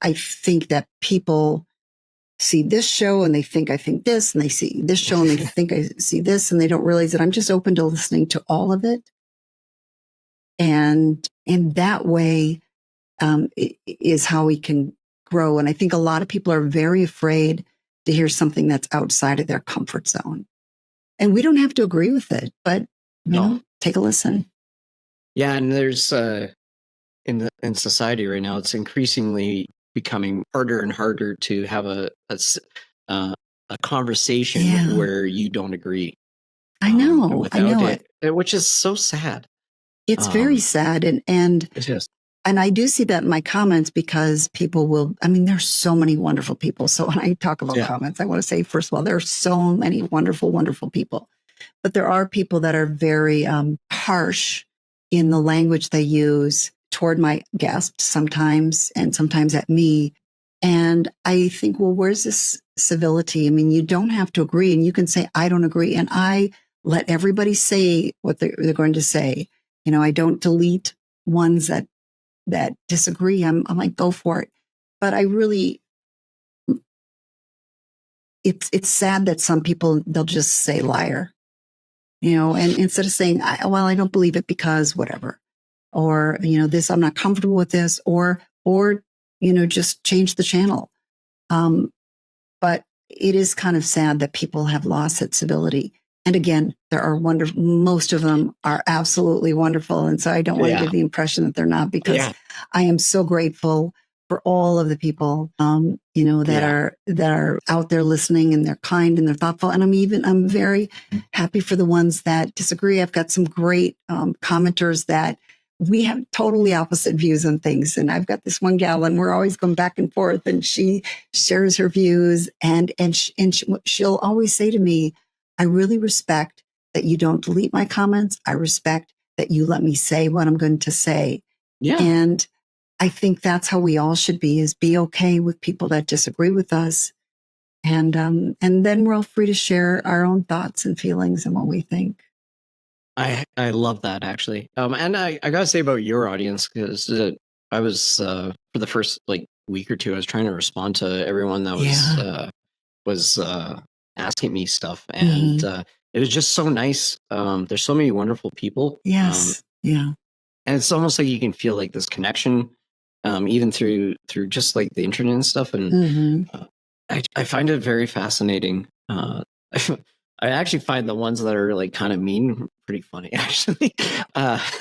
I think that people see this show and they think I think this, and they see this show and they think I see this, and they don't realize that I'm just open to listening to all of it. And in that way is how we can grow. And I think a lot of people are very afraid to hear something that's outside of their comfort zone. And we don't have to agree with it, but take a listen.
Yeah, and there's in society right now, it's increasingly becoming harder and harder to have a conversation where you don't agree.
I know
it, which is so sad.
It's very sad, and
it's just.
And I do see that in my comments because people will, I mean, there's so many wonderful people. So when I talk about comments, I want to say, first of all, there are so many wonderful, wonderful people. But there are people that are very harsh in the language they use toward my guests sometimes, and sometimes at me. And I think, well, where's this civility? I mean, you don't have to agree, and you can say, I don't agree. And I let everybody say what they're going to say. You know, I don't delete ones that disagree. I'm like, go for it. But I really, it's sad that some people, they'll just say liar, you know, and instead of saying, well, I don't believe it because whatever, or, you know, this, I'm not comfortable with this, or, you know, just change the channel. But it is kind of sad that people have lost that civility. And again, there are wonderful, most of them are absolutely wonderful. And so I don't want to give the impression that they're not, because I am so grateful for all of the people, you know, that are out there listening, and they're kind and they're thoughtful. And I'm very happy for the ones that disagree. I've got some great commenters that we have totally opposite views on things. And I've got this one gal, and we're always going back and forth, and she shares her views, and she'll always say to me, I really respect that you don't delete my comments. I respect that you let me say what I'm going to say. Yeah. And I think that's how we all should be okay with people that disagree with us. And then we're all free to share our own thoughts and feelings and what we think.
I love that, actually. And I gotta say about your audience, because I was, for the first week or two, I was trying to respond to everyone that was asking me stuff, and it was just so nice. There's so many wonderful people.
Yes. And
it's almost like you can feel like this connection, even through just like the internet and stuff. And I find it very fascinating. I actually find the ones that are like kind of mean pretty funny, actually.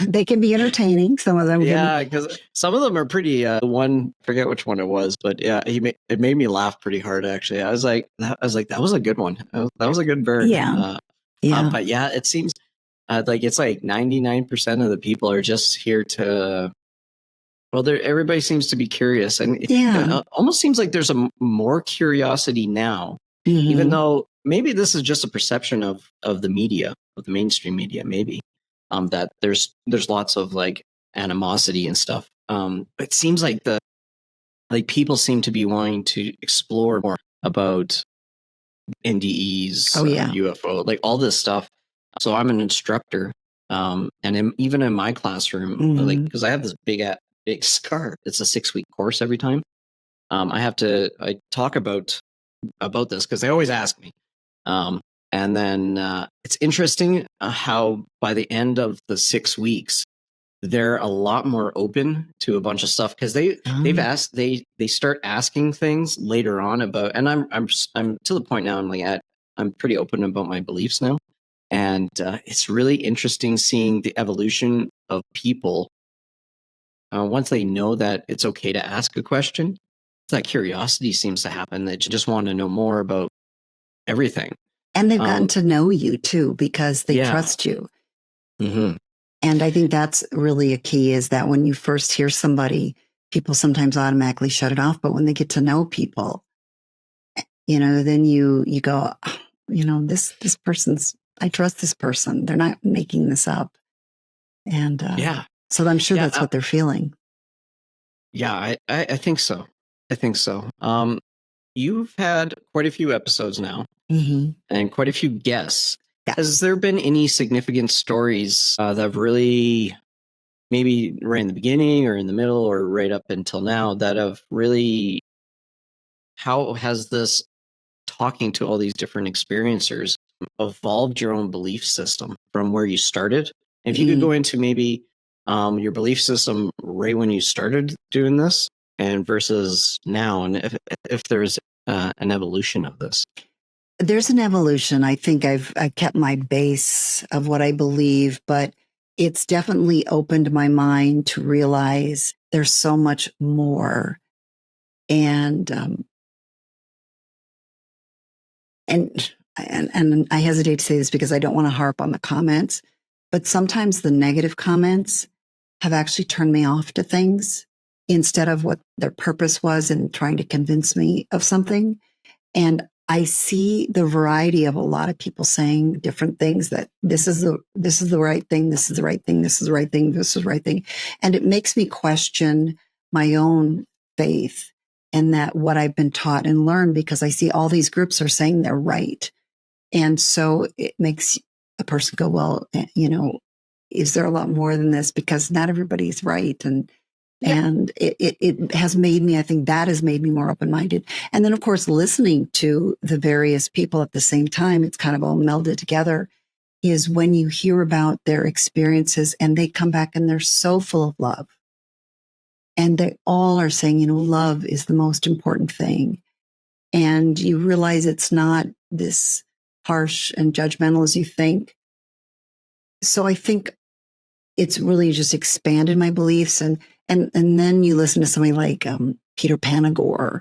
They can be entertaining. Some of them.
Yeah, because some of them are pretty, one, forget which one it was, but yeah, it made me laugh pretty hard, actually. I was like, that was a good one. That was a good bird. But yeah, it seems it's like 99% of the people are just here to, well, everybody seems to be curious. And it almost seems like there's more curiosity now, even though maybe this is just a perception of the media, of the mainstream media, maybe, that there's lots of like animosity and stuff. It seems like people seem to be wanting to explore more about NDEs, UFO, like all this stuff. So I'm an instructor, and even in my classroom, because I have this big scar. It's a 6-week course every time. I talk about this because they always ask me. And then it's interesting how by the end of the 6 weeks, they're a lot more open to a bunch of stuff, because they've asked, they start asking things later on about, and I'm to the point now, I'm pretty open about my beliefs now. And it's really interesting seeing the evolution of people once they know that it's okay to ask a question. That curiosity seems to happen. They just want to know more about everything.
And they've gotten to know you too, because they trust you. And I think that's really a key, is that when you first hear somebody, people sometimes automatically shut it off. But when they get to know people, you know, then you go, you know, this person's, I trust this person. They're not making this up. And so I'm sure that's what they're feeling.
Yeah, I think so. I think so. You've had quite a few episodes now, and quite a few guests. Yeah. Has there been any significant stories that have really, maybe right in the beginning or in the middle or right up until now, that have really, how has this talking to all these different experiencers evolved your own belief system from where you started? If you could go into maybe your belief system right when you started doing this and versus now, and if there's an evolution of this.
There's an evolution. I think I've kept my base of what I believe, but it's definitely opened my mind to realize there's so much more. And I hesitate to say this because I don't want to harp on the comments, but sometimes the negative comments have actually turned me off to things instead of what their purpose was in trying to convince me of something. And I see the variety of a lot of people saying different things, that this is the right thing, this is the right thing, this is the right thing, this is the right thing. And it makes me question my own faith and that what I've been taught and learned, because I see all these groups are saying they're right. And so it makes a person go, well, is there a lot more than this? Because not everybody's right. And it has made me, I think that has made me more open-minded. And then, of course, listening to the various people at the same time, it's kind of all melded together, is when you hear about their experiences and they come back and they're so full of love. And they all are saying, love is the most important thing. And you realize it's not this harsh and judgmental as you think. So I think it's really just expanded my beliefs. And then you listen to somebody like Peter Panagore,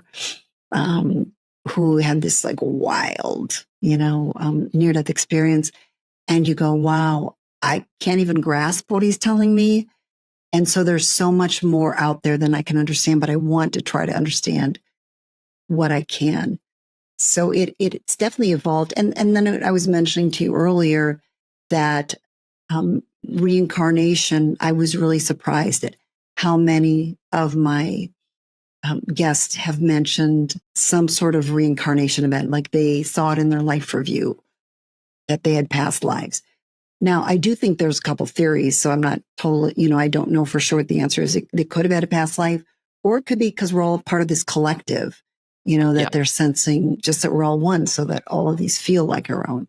who had this like wild, near-death experience. And you go, wow, I can't even grasp what he's telling me. And so there's so much more out there than I can understand, but I want to try to understand what I can. So it's definitely evolved. And then I was mentioning to you earlier that reincarnation, I was really surprised at how many of my guests have mentioned some sort of reincarnation event, like they saw it in their life review, that they had past lives. Now, I do think there's a couple theories, so I'm not totally, I don't know for sure what the answer is. They could have had a past life, or it could be because we're all part of this collective, that they're sensing just that we're all one, so that all of these feel like our own.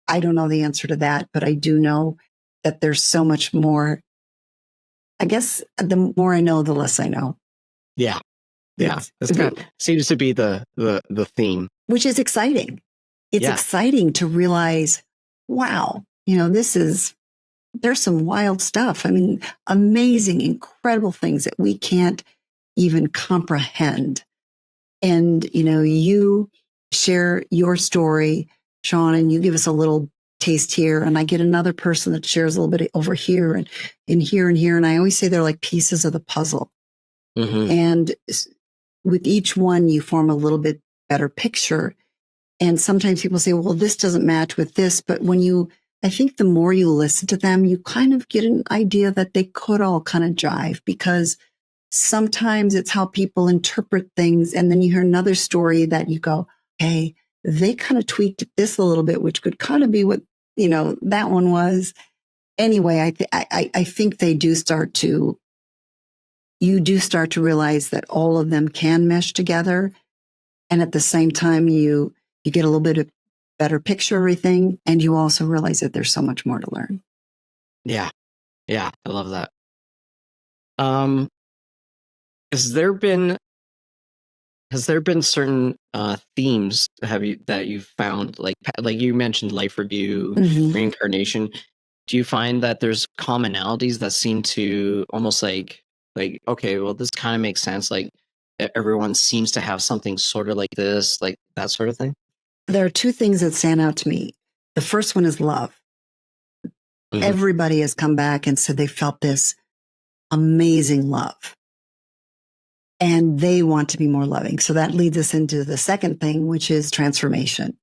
I don't know the answer to that, but I do know that there's so much more. I guess the more I know, the less I know.
Yeah. That's good. Seems to be the theme.
Which is exciting. It's exciting to realize, wow, there's some wild stuff. I mean, amazing, incredible things that we can't even comprehend. And, you share your story, Sean, and you give us a little taste here. And I get another person that shares a little bit over here and here and here. And I always say they're like pieces of the puzzle. Mm-hmm. And with each one, you form a little bit better picture. And sometimes people say, well, this doesn't match with this. But I think the more you listen to them, you kind of get an idea that they could all kind of jive, because sometimes it's how people interpret things. And then you hear another story that you go, hey, they kind of tweaked this a little bit, which could kind of be what, that one was. Anyway, I think you do start to realize that all of them can mesh together. And at the same time, you get a little bit of better picture of everything. And you also realize that there's so much more to learn.
Yeah. I love that. Has there been certain themes that you've found, like you mentioned life review, mm-hmm. reincarnation? Do you find that there's commonalities that seem to almost like, okay, well, this kind of makes sense. Like everyone seems to have something sort of like this, like that sort of thing?
There are two things that stand out to me. The first one is love. Mm-hmm. Everybody has come back and said they felt this amazing love. And they want to be more loving. So that leads us into the second thing, which is transformation.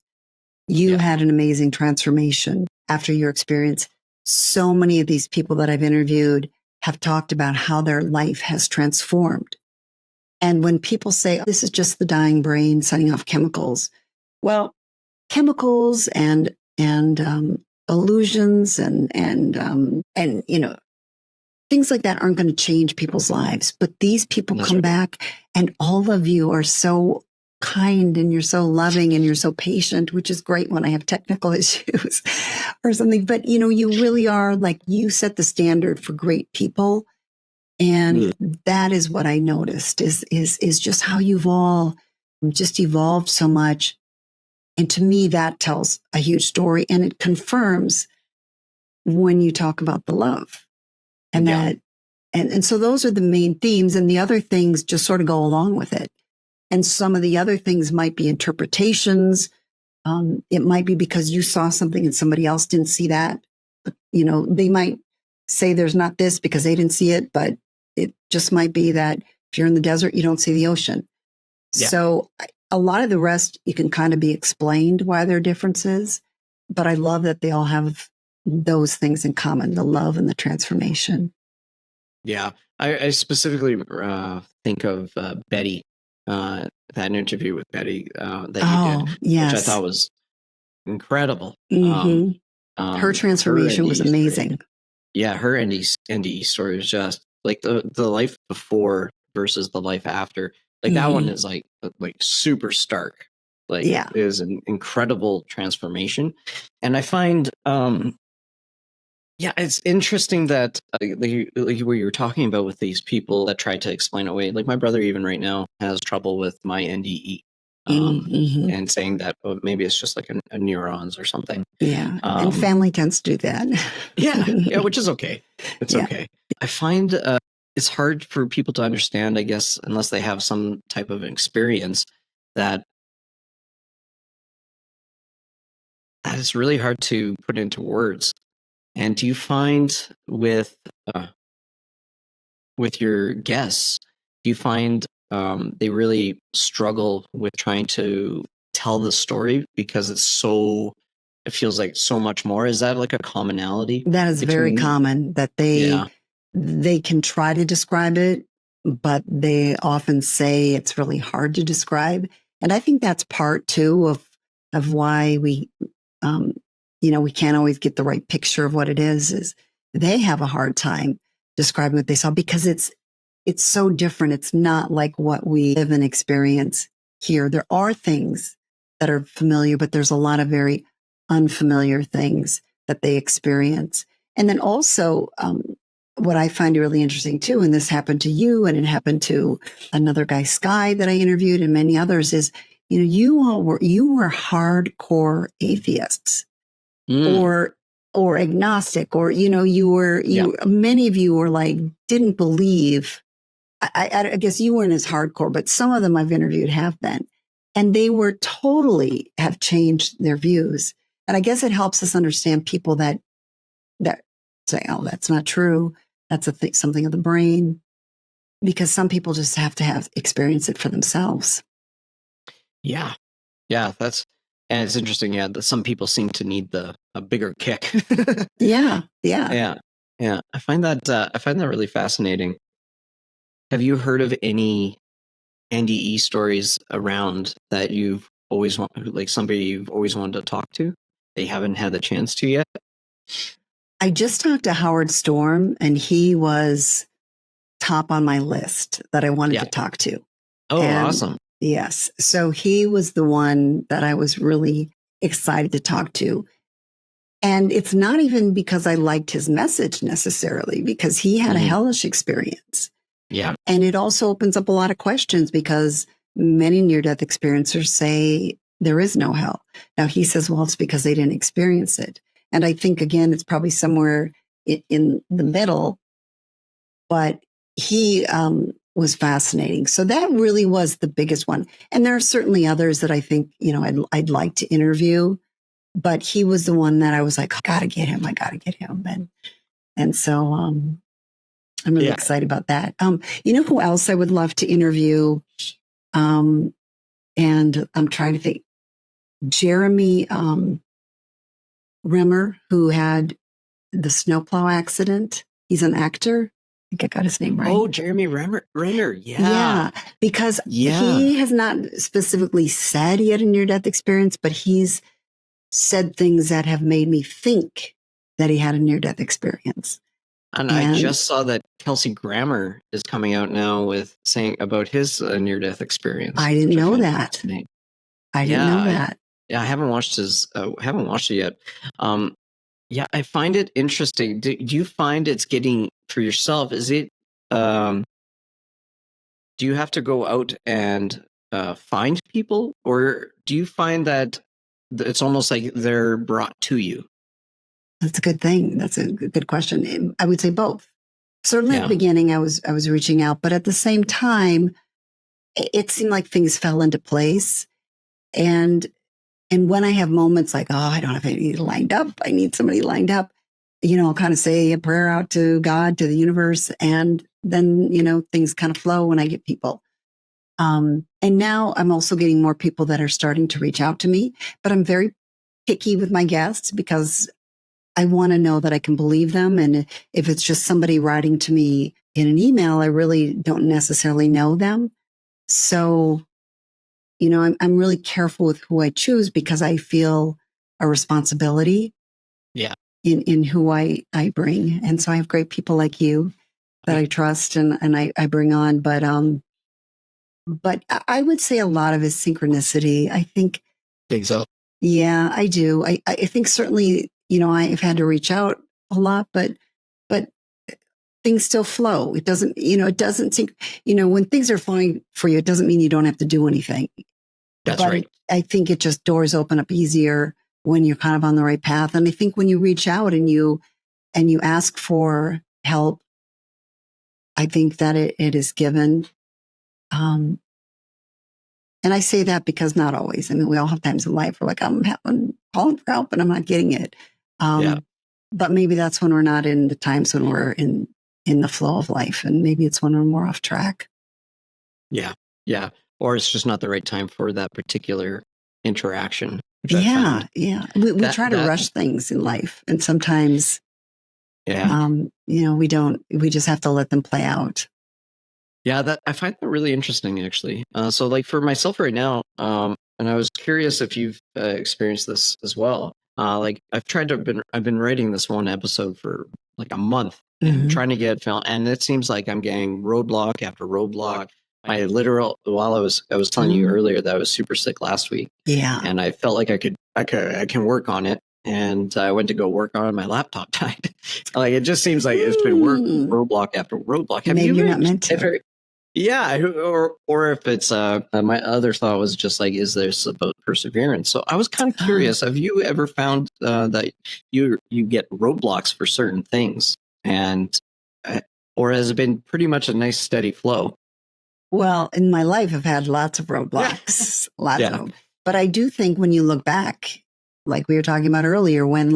You had an amazing transformation after your experience. So many of these people that I've interviewed have talked about how their life has transformed. And when people say, this is just the dying brain sending off chemicals, well, chemicals and illusions and things like that aren't going to change people's lives. But these people come back, and all of you are so kind and you're so loving and you're so patient, which is great when I have technical issues or something. But, you really are, like, you set the standard for great people. And that is what I noticed is just how you've all just evolved so much. And to me, that tells a huge story, and it confirms when you talk about the love and
Yeah.
that, and so those are the main themes, and the other things just sort of go along with it. And some of the other things might be interpretations. It might be because you saw something and somebody else didn't see that. But, they might say there's not this because they didn't see it, but it just might be that if you're in the desert, you don't see the ocean.
Yeah.
So a lot of the rest, you can kind of be explained why there are differences. But I love that they all have those things in common, the love and the transformation.
Yeah. I specifically think of Betty, that interview with Betty that you did,
Yes.
which I thought was incredible.
Her transformation was amazing.
Her NDE story is just like the life before versus the life after. Like that one is like super stark. Like it is an incredible transformation. And I find it's interesting that like what you were talking about with these people that try to explain away. Like my brother even right now has trouble with my NDE. And saying that maybe it's just like a neurons or something.
Yeah. And family tends to do that.
yeah, which is okay. It's okay. I find it's hard for people to understand, I guess, unless they have some type of experience that is really hard to put into words. And do you find with your guests, do you find they really struggle with trying to tell the story because it feels like so much more? Is that like a commonality?
That is very common, that they can try to describe it, but they often say it's really hard to describe. And I think that's part too of why we can't always get the right picture of what it is they have a hard time describing what they saw because it's so different. It's not like what we live and experience here. There are things that are familiar, but there's a lot of very unfamiliar things that they experience. And then also, what I find really interesting too, and this happened to you and it happened to another guy, Sky, that I interviewed, and many others, is, you were hardcore atheists or agnostic, or, many of you were like, didn't believe. I guess you weren't as hardcore, but some of them I've interviewed have been, and they were totally have changed their views. And I guess it helps us understand people that say, "Oh, that's not true. That's something of the brain," because some people just have to experience it for themselves.
Yeah, and it's interesting. Yeah, that some people seem to need a bigger kick.
Yeah.
I find that really fascinating. Have you heard of any NDE stories around that you've always like somebody you've always wanted to talk to that you haven't had the chance to yet?
I just talked to Howard Storm, and he was top on my list that I wanted to talk to.
Oh, awesome.
Yes. So he was the one that I was really excited to talk to. And it's not even because I liked his message necessarily, because he had a hellish experience.
Yeah.
And it also opens up a lot of questions, because many near-death experiencers say there is no hell. Now he says, well, it's because they didn't experience it. And I think, again, it's probably somewhere in the middle, but he was fascinating. So that really was the biggest one. And there are certainly others that I think, I'd like to interview, but he was the one that I was like, I gotta get him. And so I'm really excited about that. You know who else I would love to interview? And I'm trying to think. Jeremy Rimmer, who had the snowplow accident. He's an actor. I think I got his name right.
Oh, Jeremy Renner. Yeah.
Yeah, because he has not specifically said he had a near-death experience, but he's said things that have made me think that he had a near-death experience.
And I just saw that Kelsey Grammer is coming out now with saying about his near-death experience.
I didn't know that. I didn't know that.
I haven't watched it yet. I find it interesting. Do you find it's getting, for yourself, is it, do you have to go out and find people, or do you find that it's almost like they're brought to you?
That's a good thing. That's a good question. I would say both. Certainly at
Yeah.
the beginning, I was reaching out, but at the same time, it seemed like things fell into place. And when I have moments like, oh, I don't have any lined up, I need somebody lined up, I'll kind of say a prayer out to God, to the universe, and then things kind of flow when I get people. And now I'm also getting more people that are starting to reach out to me, but I'm very picky with my guests because I want to know that I can believe them. And if it's just somebody writing to me in an email, I really don't necessarily know them. So, I'm really careful with who I choose because I feel a responsibility
Yeah.
in who I bring. And so I have great people like you that I trust and I bring on. But I would say a lot of it is synchronicity. I think
so.
Yeah, I do. I think certainly, I've had to reach out a lot, but things still flow. It doesn't, it doesn't think, when things are flowing for you, it doesn't mean you don't have to do anything.
That's
but
right.
I think it just doors open up easier when you're kind of on the right path. And I think when you reach out and you ask for help, I think that it is given. And I say that because not always. I mean, we all have times in life where I'm calling for help and I'm not getting it.
Yeah.
But maybe that's when we're not in the times when we're in the flow of life. And maybe it's when we're more off track.
Yeah. Yeah. Or it's just not the right time for that particular interaction. Which
Yeah. Yeah. We try to
that-
rush things in life. And sometimes,
Yeah.
we just have to let them play out.
Yeah, I find that really interesting, actually. So, like for myself right now, and I was curious if you've experienced this as well. Like I've been writing this one episode for like a month and trying to get film, and it seems like I'm getting roadblock after roadblock. While I was telling you earlier that I was super sick last week,
Yeah,
and I felt like I can work on it. And I went to go work on it. My laptop died. Like it just seems like it's been roadblock after roadblock.
Maybe you're not meant to.
Yeah, or if it's my other thought was just like, is this about perseverance? So I was kind of curious. Have you ever found that you get roadblocks for certain things, and or has it been pretty much a nice steady flow?
Well, in my life, I've had lots of roadblocks, lots of them. But I do think when you look back, like we were talking about earlier, when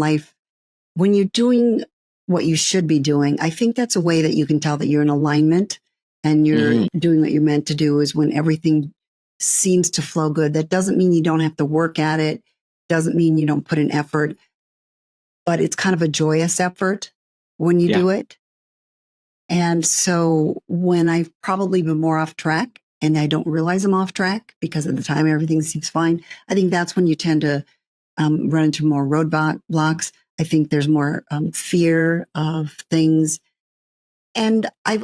you're doing what you should be doing, I think that's a way that you can tell that you're in alignment and you're doing what you're meant to do is when everything seems to flow good. That doesn't mean you don't have to work at it. Doesn't mean you don't put in effort, but it's kind of a joyous effort when you do it. And so when I've probably been more off track and I don't realize I'm off track because at the time everything seems fine, I think that's when you tend to run into more roadblocks. I think there's more fear of things. And I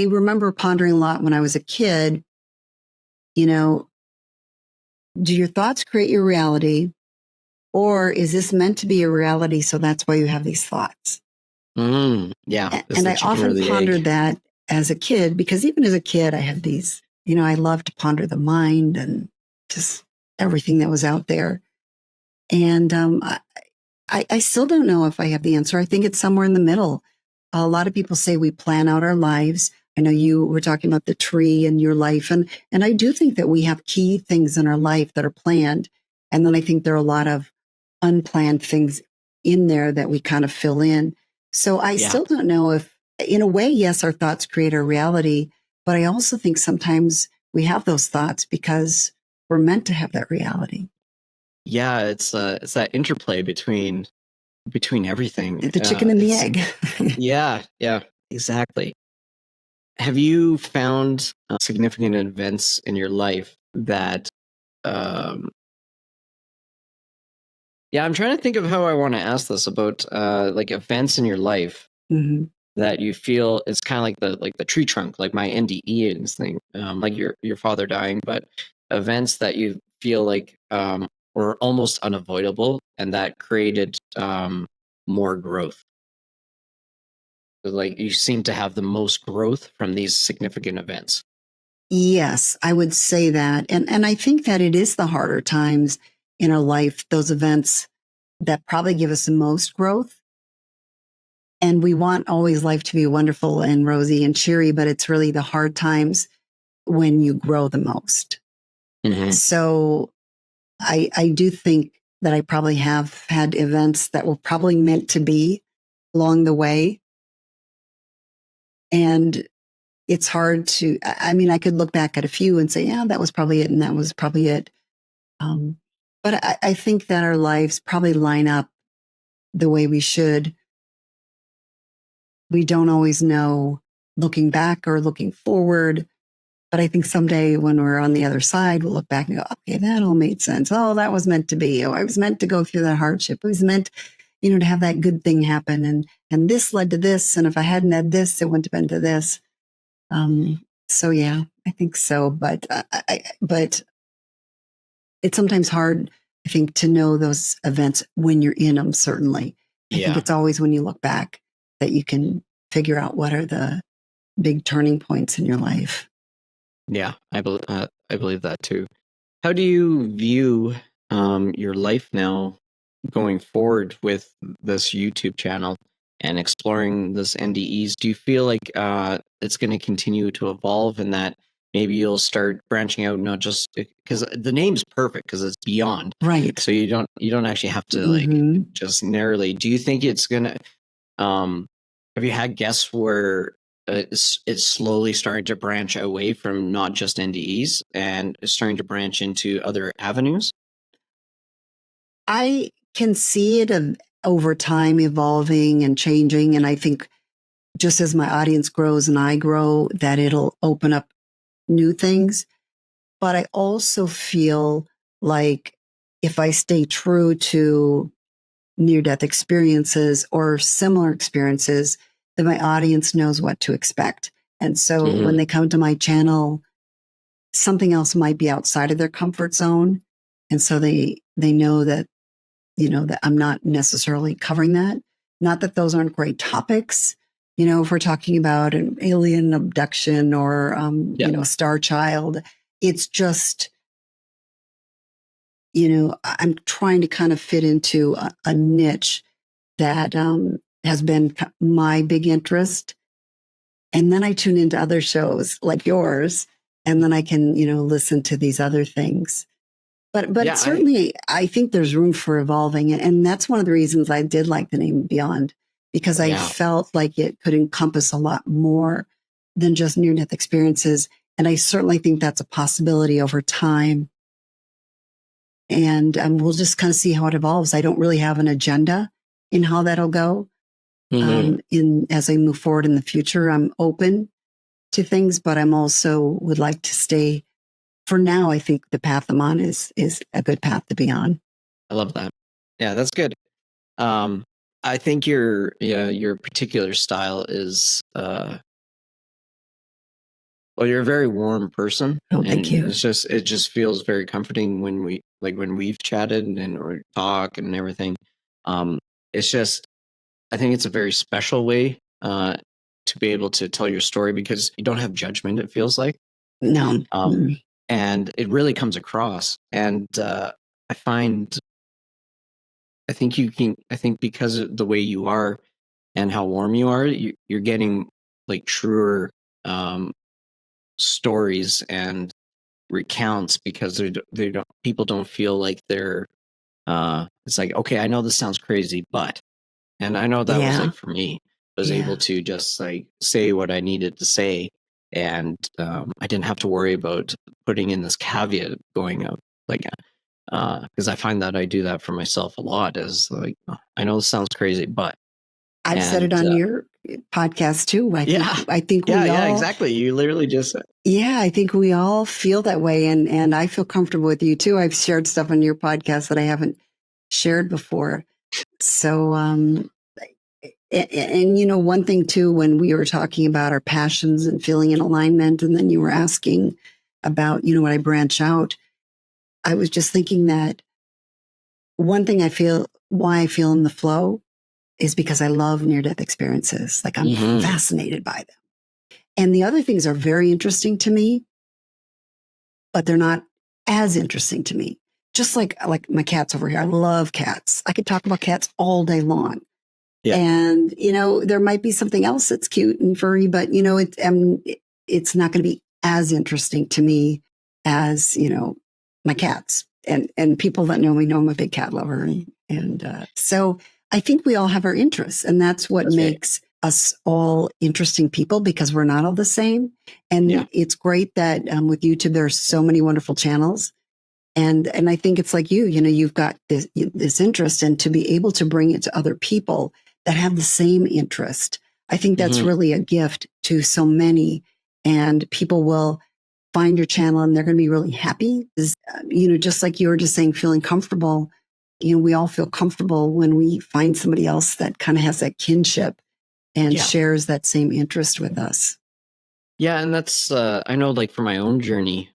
remember pondering a lot when I was a kid, do your thoughts create your reality? Or is this meant to be a reality? So that's why you have these thoughts.
Yeah.
And I often pondered that as a kid, because even as a kid, I had these, I loved to ponder the mind and just everything that was out there. And I still don't know if I have the answer. I think it's somewhere in the middle. A lot of people say we plan out our lives. I know you were talking about the tree in your life. And I do think that we have key things in our life that are planned. And then I think there are a lot of unplanned things in there that we kind of fill in. So I still don't know if, in a way, yes, our thoughts create our reality. But I also think sometimes we have those thoughts because we're meant to have that reality.
Yeah, it's that interplay between everything.
The chicken and the egg.
Yeah, exactly. Have you found significant events in your life that I'm trying to think of how I want to ask this about like events in your life that you feel it's kind of like the tree trunk, like my NDEs thing, like your father dying, but events that you feel like were almost unavoidable and that created more growth. Like you seem to have the most growth from these significant events.
Yes, I would say that. And I think that it is the harder times in our life, those events that probably give us the most growth. And we want always life to be wonderful and rosy and cheery, but it's really the hard times when you grow the most.
Mm-hmm.
So I do think that I probably have had events that were probably meant to be along the way. And it's hard to, I mean, I could look back at a few and say, yeah, that was probably it. And that was probably it. But I think that our lives probably line up the way we should. We don't always know looking back or looking forward. But I think someday when we're on the other side, we'll look back and go, okay, that all made sense. Oh, that was meant to be. Oh, I was meant to go through that hardship. It was meant, to have that good thing happen. And this led to this. And if I hadn't had this, it wouldn't have been to this. So yeah, I think so. But, but it's sometimes hard, I think, to know those events when you're in them, certainly. I think it's always when you look back that you can figure out what are the big turning points in your life.
Yeah, I believe that too. How do you view your life now going forward with this YouTube channel and exploring this NDEs? Do you feel like it's going to continue to evolve and that maybe you'll start branching out, not just because the name's perfect because it's beyond,
right?
So you don't actually have to like just narrowly. Do you think it's gonna? Have you had guests where it's slowly starting to branch away from not just NDEs and it's starting to branch into other avenues?
I can see it over time evolving and changing. And I think just as my audience grows and I grow, that it'll open up new things. But I also feel like if I stay true to near-death experiences or similar experiences, then my audience knows what to expect. And so when they come to my channel, something else might be outside of their comfort zone. And so they know that, that I'm not necessarily covering that. Not that those aren't great topics. If we're talking about an alien abduction or, a star child, it's just, I'm trying to kind of fit into a niche that has been my big interest. And then I tune into other shows like yours, and then I can, listen to these other things. But certainly I think there's room for evolving. And that's one of the reasons I did like the name Beyond, because I felt like it could encompass a lot more than just near-death experiences. And I certainly think that's a possibility over time. And we'll just kind of see how it evolves. I don't really have an agenda in how that'll go. As I move forward in the future, I'm open to things, but I'm also would like to stay. For now, I think the path I'm on is a good path to be on.
I love that. Yeah, that's good. I think your particular style is well, you're a very warm person.
Oh, thank you.
It just feels very comforting when we've chatted and or talk and everything. It's just, I think it's a very special way to be able to tell your story because you don't have judgment. It feels like
no,
and it really comes across. And I think because of the way you are and how warm you are, you're getting like truer stories and recounts because they don't people don't feel like they're it's like, okay, I know this sounds crazy, but, and I know that was like for me, I was able to just like say what I needed to say, and I didn't have to worry about putting in this caveat going up like because I find that I do that for myself a lot, is like, I know this sounds crazy, but
I've said it on your podcast too. I think we all,
exactly. You literally just said.
Yeah, I think we all feel that way. And I feel comfortable with you too. I've shared stuff on your podcast that I haven't shared before. So, and one thing too, when we were talking about our passions and feeling in alignment, and then you were asking about, when I branch out, I was just thinking that one thing why I feel in the flow is because I love near-death experiences. Like I'm fascinated by them. And the other things are very interesting to me, but they're not as interesting to me. just like my cats over here. I love cats. I could talk about cats all day long.
Yeah.
And, there might be something else that's cute and furry, but, it's not going to be as interesting to me as, my cats. And people that know me know I'm a big cat lover. And so I think we all have our interests, and that's what makes us all interesting people, because we're not all the same. And it's great that with YouTube, there's so many wonderful channels. And I think it's like you've got this interest, and to be able to bring it to other people that have the same interest, I think that's really a gift to so many. And people will find your channel and they're going to be really happy. Just like you were just saying, feeling comfortable. We all feel comfortable when we find somebody else that kind of has that kinship and shares that same interest with us.
Yeah. And that's, I know, like, for my own journey,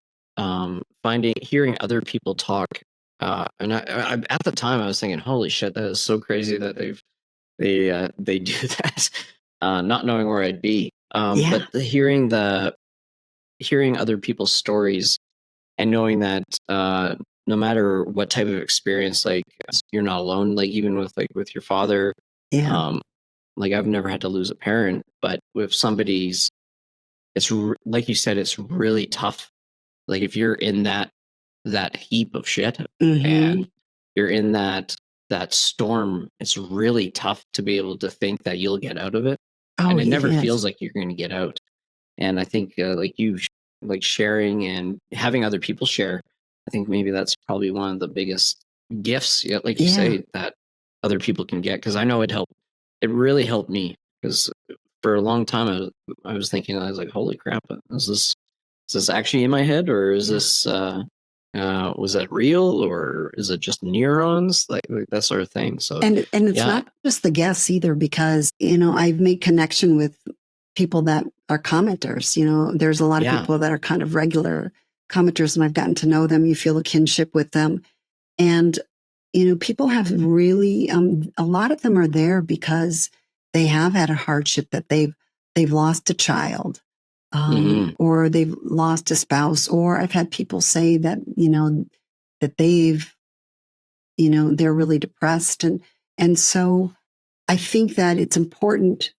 hearing other people talk, and I at the time I was thinking, holy shit, that is so crazy that they do that, not knowing where I'd be. But hearing other people's stories and knowing that, no matter what type of experience, like, you're not alone, like, even with your father, like, I've never had to lose a parent, but with somebody's, like you said, it's really tough. Like, if you're in that heap of shit and you're in that storm, it's really tough to be able to think that you'll get out of it. And it never feels like you're going to get out. And I think, like you, like, sharing and having other people share, I think maybe that's probably one of the biggest gifts, like you say, that other people can get. Because I know it really helped me, because for a long time I was thinking, I was like, holy crap, is this actually in my head, or is this was that real, or is it just neurons, like that sort of thing? So
and it's not just the guests either, because I've made connection with people that are commenters. There's a lot of people that are kind of regular commenters, and I've gotten to know them. You feel a kinship with them, and people have really a lot of them are there because they have had a hardship, that they've lost a child, or they've lost a spouse, or I've had people say that that they've they're really depressed, and so I think that it's important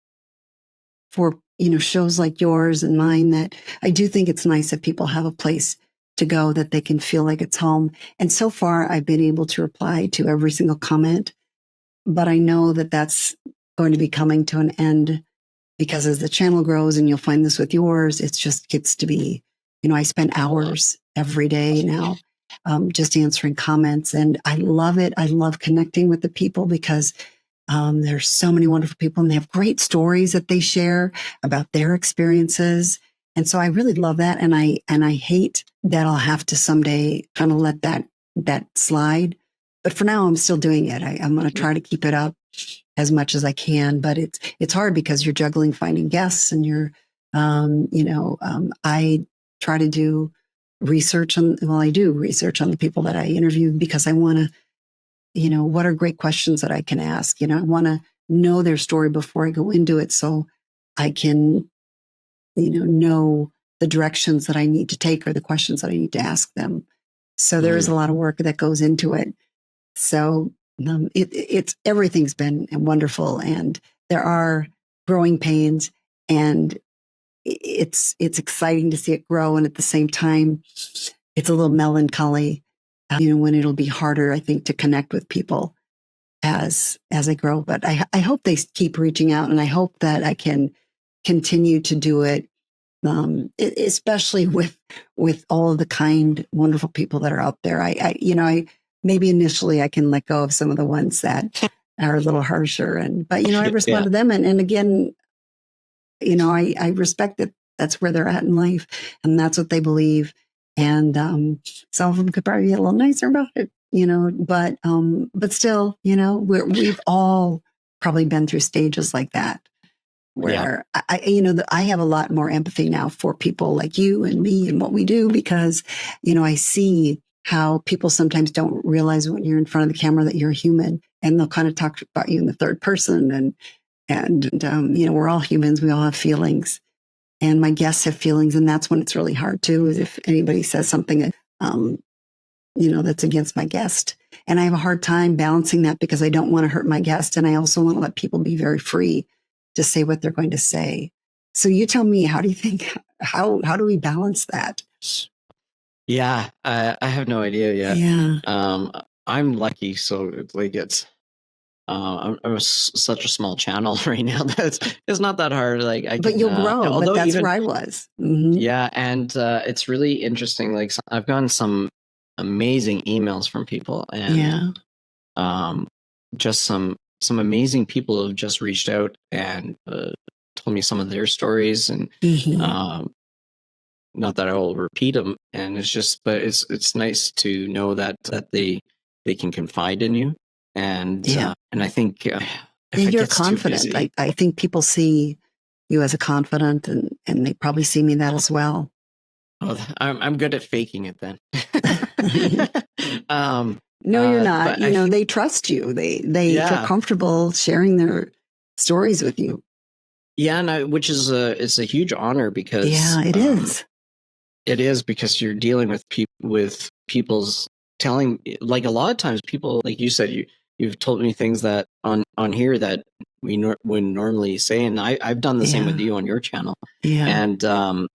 for shows like yours and mine, that I do think it's nice that people have a place to go that they can feel like it's home. And so far, I've been able to reply to every single comment, but I know that that's going to be coming to an end, because as the channel grows, and you'll find this with yours, it just gets to be, I spend hours every day now just answering comments, and I love it. I love connecting with the people, because there's so many wonderful people, and they have great stories that they share about their experiences. And so I really love that. And I hate that I'll have to someday kind of let that slide. But for now, I'm still doing it. I'm going to try to keep it up as much as I can. But it's hard, because you're juggling finding guests, and I try to do research on, I do research on the people that I interview, because I want to, what are great questions that I can ask? I want to know their story before I go into it, so I can, know the directions that I need to take, or the questions that I need to ask them. So there is a lot of work that goes into it. So it's everything's been wonderful, and there are growing pains, and it's exciting to see it grow, and at the same time, it's a little melancholy. When it'll be harder, I think, to connect with people as I grow. But I hope they keep reaching out, and I hope that I can continue to do it, especially with all of the kind, wonderful people that are out there. I maybe initially I can let go of some of the ones that are a little harsher, but I respond to them, and again, I respect that that's where they're at in life, and that's what they believe. And some of them could probably be a little nicer about it, but still, we've all probably been through stages like that, where I have a lot more empathy now for people like you and me and what we do, because, I see how people sometimes don't realize when you're in front of the camera that you're a human, and they'll kind of talk about you in the third person. And we're all humans. We all have feelings. And my guests have feelings, and that's when it's really hard too, is if anybody says something that's against my guest. And I have a hard time balancing that because I don't want to hurt my guest. And I also want to let people be very free to say what they're going to say. So you tell me, how do you think, how do we balance that?
Yeah, I have no idea yet.
Yeah.
I'm lucky. So like I'm such a small channel right now that it's not that hard. Like
But you'll grow, but that's
even,
where I was. Mm-hmm.
Yeah. And it's really interesting. Like I've gotten some amazing emails from people, and just some amazing people have just reached out and told me some of their stories, and not that I will repeat them. And it's just, but it's nice to know that they can confide in you, and I think
and you're confident. I think people see you as a confident, and they probably see me that as well.
Oh, I'm good at faking it then.
No, you're not. They trust you. They feel comfortable sharing their stories with you.
Yeah, and which is it's a huge honor because
it is.
It is, because you're dealing with people's telling, like a lot of times people, like you said, you've told me things that on here that we wouldn't normally say, and I've done the same with you on your channel. And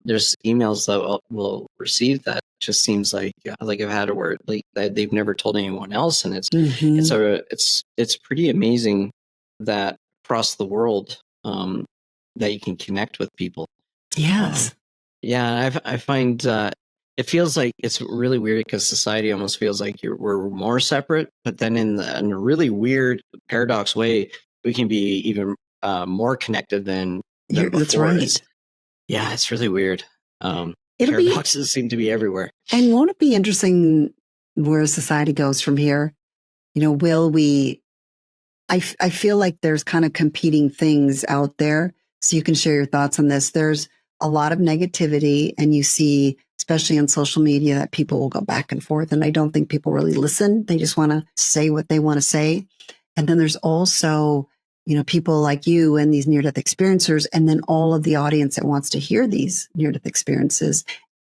there's emails that we'll receive that just seems like I've had a word like that they've never told anyone else, and it's pretty amazing that across the world that you can connect with people.
Yes.
I find it feels like it's really weird because society almost feels like we're more separate, but then in a really weird paradox way, we can be even more connected than before.
That's right.
It's really weird. Paradoxes seem to be everywhere.
And won't it be interesting where society goes from here? Will we? I feel like there's kind of competing things out there. So you can share your thoughts on this. There's a lot of negativity, and you see, especially on social media, that people will go back and forth. And I don't think people really listen. They just want to say what they want to say. And then there's also, people like you and these near-death experiencers, and then all of the audience that wants to hear these near-death experiences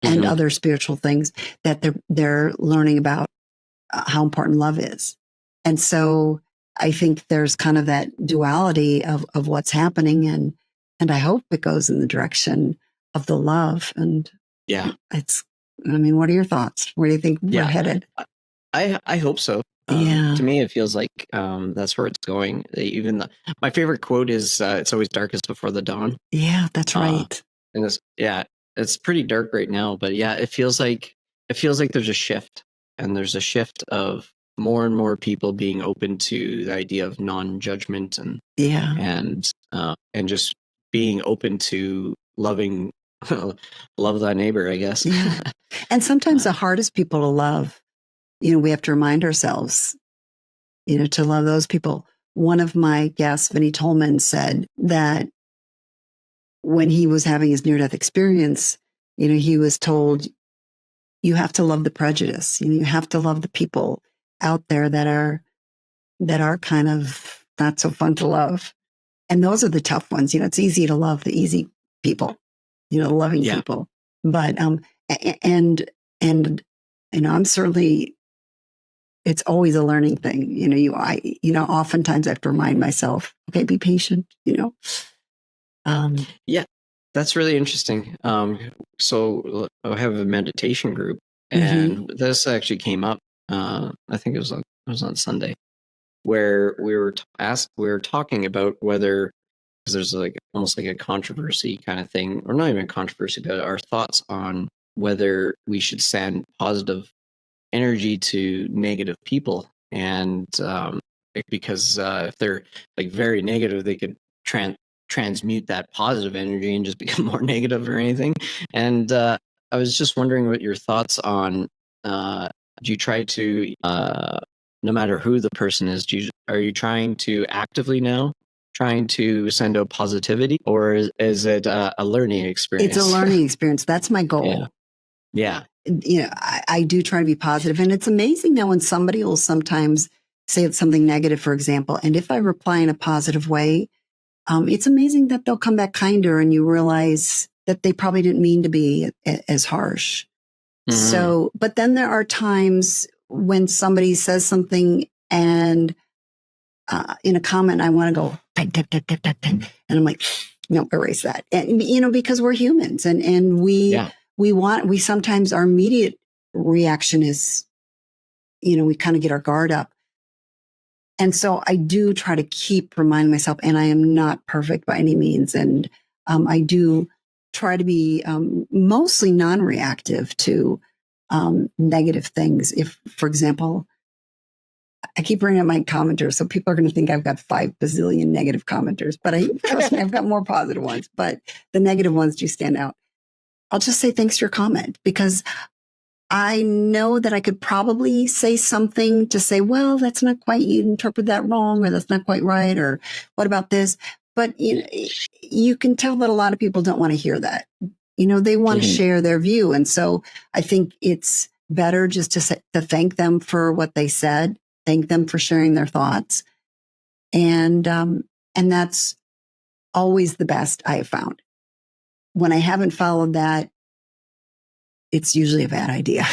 and other spiritual things that they're learning about how important love is. And so I think there's kind of that duality of what's happening, and I hope it goes in the direction of the love. And what are your thoughts? Where do you think we're headed?
I hope so. To me, it feels like that's where it's going. Even my favorite quote is, "It's always darkest before the dawn."
Yeah, that's right.
And it's pretty dark right now, but it feels like there's a shift, and there's a shift of more and more people being open to the idea of non-judgment and just being open to loving love thy neighbor, I guess.
And sometimes the hardest people to love, we have to remind ourselves, to love those people. One of my guests, Vinnie Tolman, said that when he was having his near-death experience, he was told, you have to love the prejudice. You have to love the people out there that are kind of not so fun to love. And those are the tough ones. It's easy to love the easy people, the loving people. But, and I'm certainly, it's always a learning thing. Oftentimes I have to remind myself, okay, be patient,
That's really interesting. So I have a meditation group, and this actually came up. I think it was on Sunday, where we were talking about whether, because there's almost like a controversy kind of thing, or not even a controversy, but our thoughts on whether we should send positive energy to negative people, and because if they're very negative, they could transmute that positive energy and just become more negative or anything. And I was just wondering what your thoughts on, do you try to, no matter who the person is, are you trying to actively now trying to send out positivity, or is it a learning experience?
It's a learning experience. That's my goal. I do try to be positive, and it's amazing now when somebody will sometimes say something negative, for example, and if I reply in a positive way, it's amazing that they'll come back kinder, and you realize that they probably didn't mean to be as harsh. So, but then there are times when somebody says something and in a comment, I want to go, type, type, type, type, type, type. And I'm like, no, erase that. And, because we're humans and we sometimes our immediate reaction is, we kind of get our guard up. And so I do try to keep reminding myself, and I am not perfect by any means. And I do try to be mostly non-reactive to negative things. If, for example, I keep bringing up my commenters, so people are going to think I've got 5 bazillion negative commenters, but trust me, I've got more positive ones, but the negative ones do stand out. I'll just say thanks for your comment, because I know that I could probably say something to say, well, that's not quite, you interpret that wrong, or that's not quite right, or what about this? But you can tell that a lot of people don't want to hear that. They want to share their view. And so I think it's better just to thank them for what they said, thank them for sharing their thoughts. And that's always the best I have found. When I haven't followed that, it's usually a bad idea.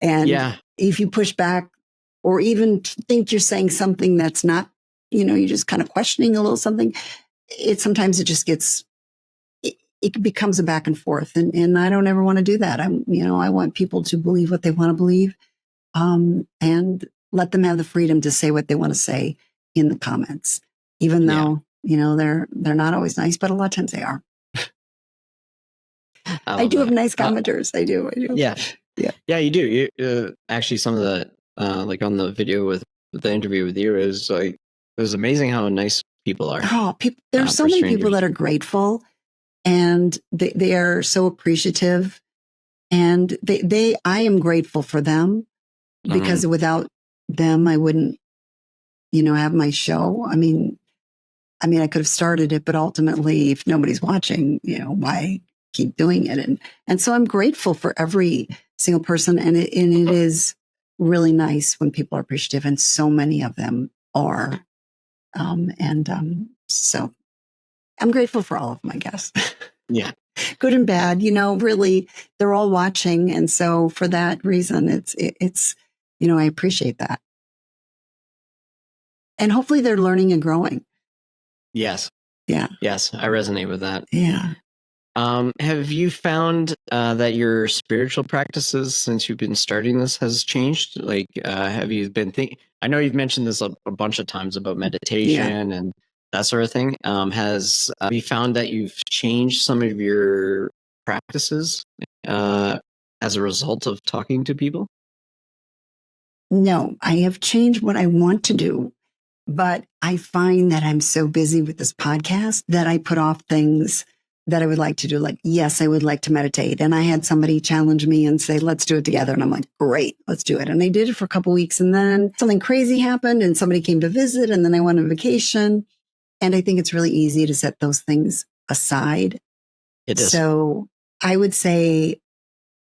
And if you push back or even think you're saying something that's not, you're just kind of questioning a little something, sometimes it just gets, it becomes a back and forth. And I don't ever want to do that. I want people to believe what they want to believe, and let them have the freedom to say what they want to say in the comments, even though, they're not always nice, but a lot of times they are. I do have nice commenters. I do.
Yeah. You do. Actually, some of the like on the video with the interview with you is like, it was amazing how nice people are.
Oh, there are so many people that are grateful, and they are so appreciative, and I am grateful for them, because without them, I wouldn't, have my show. I mean, I could have started it, but ultimately, if nobody's watching, why keep doing it? And so I'm grateful for every single person. And it is really nice when people are appreciative, and so many of them are. So I'm grateful for all of them, I guess.
Yeah.
Good and bad, really, they're all watching. And so for that reason, it's, I appreciate that. And hopefully they're learning and growing.
Yes.
Yeah.
Yes. I resonate with that.
Yeah.
Have you found that your spiritual practices since you've been starting this has changed? Like, have you been thinking? I know you've mentioned this a bunch of times about meditation and that sort of thing. Have you found that you've changed some of your practices as a result of talking to people?
No, I have changed what I want to do, but I find that I'm so busy with this podcast that I put off things that I would like to do. Like, yes, I would like to meditate. And I had somebody challenge me and say, let's do it together. And I'm like, great, let's do it. And I did it for a couple of weeks, and then something crazy happened and somebody came to visit, and then I went on vacation. And I think it's really easy to set those things aside.
It is.
So I would say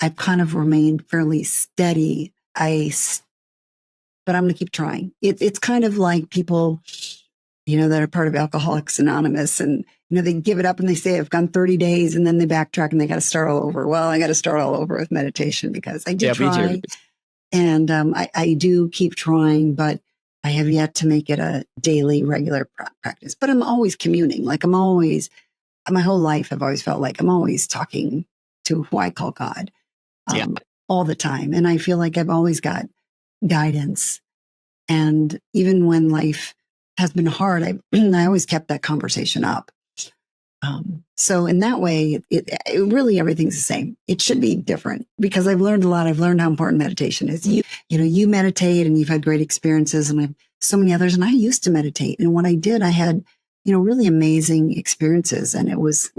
I've kind of remained fairly steady. But I'm going to keep trying. It's kind of like people, that are part of Alcoholics Anonymous, and, they give it up and they say, I've gone 30 days, and then they backtrack and they got to start all over. Well, I got to start all over with meditation, because I did try. Me too. And I do keep trying, but I have yet to make it a daily, regular practice. But I'm always communing. Like my whole life, I've always felt like I'm always talking to who I call God all the time. And I feel like I've always got guidance. And even when life has been hard, I always kept that conversation up. So in that way, it really, everything's the same. It should be different, because I've learned a lot. I've learned how important meditation is. You meditate, and you've had great experiences, and I have so many others. And I used to meditate, and when I did, I had, really amazing experiences, and it was,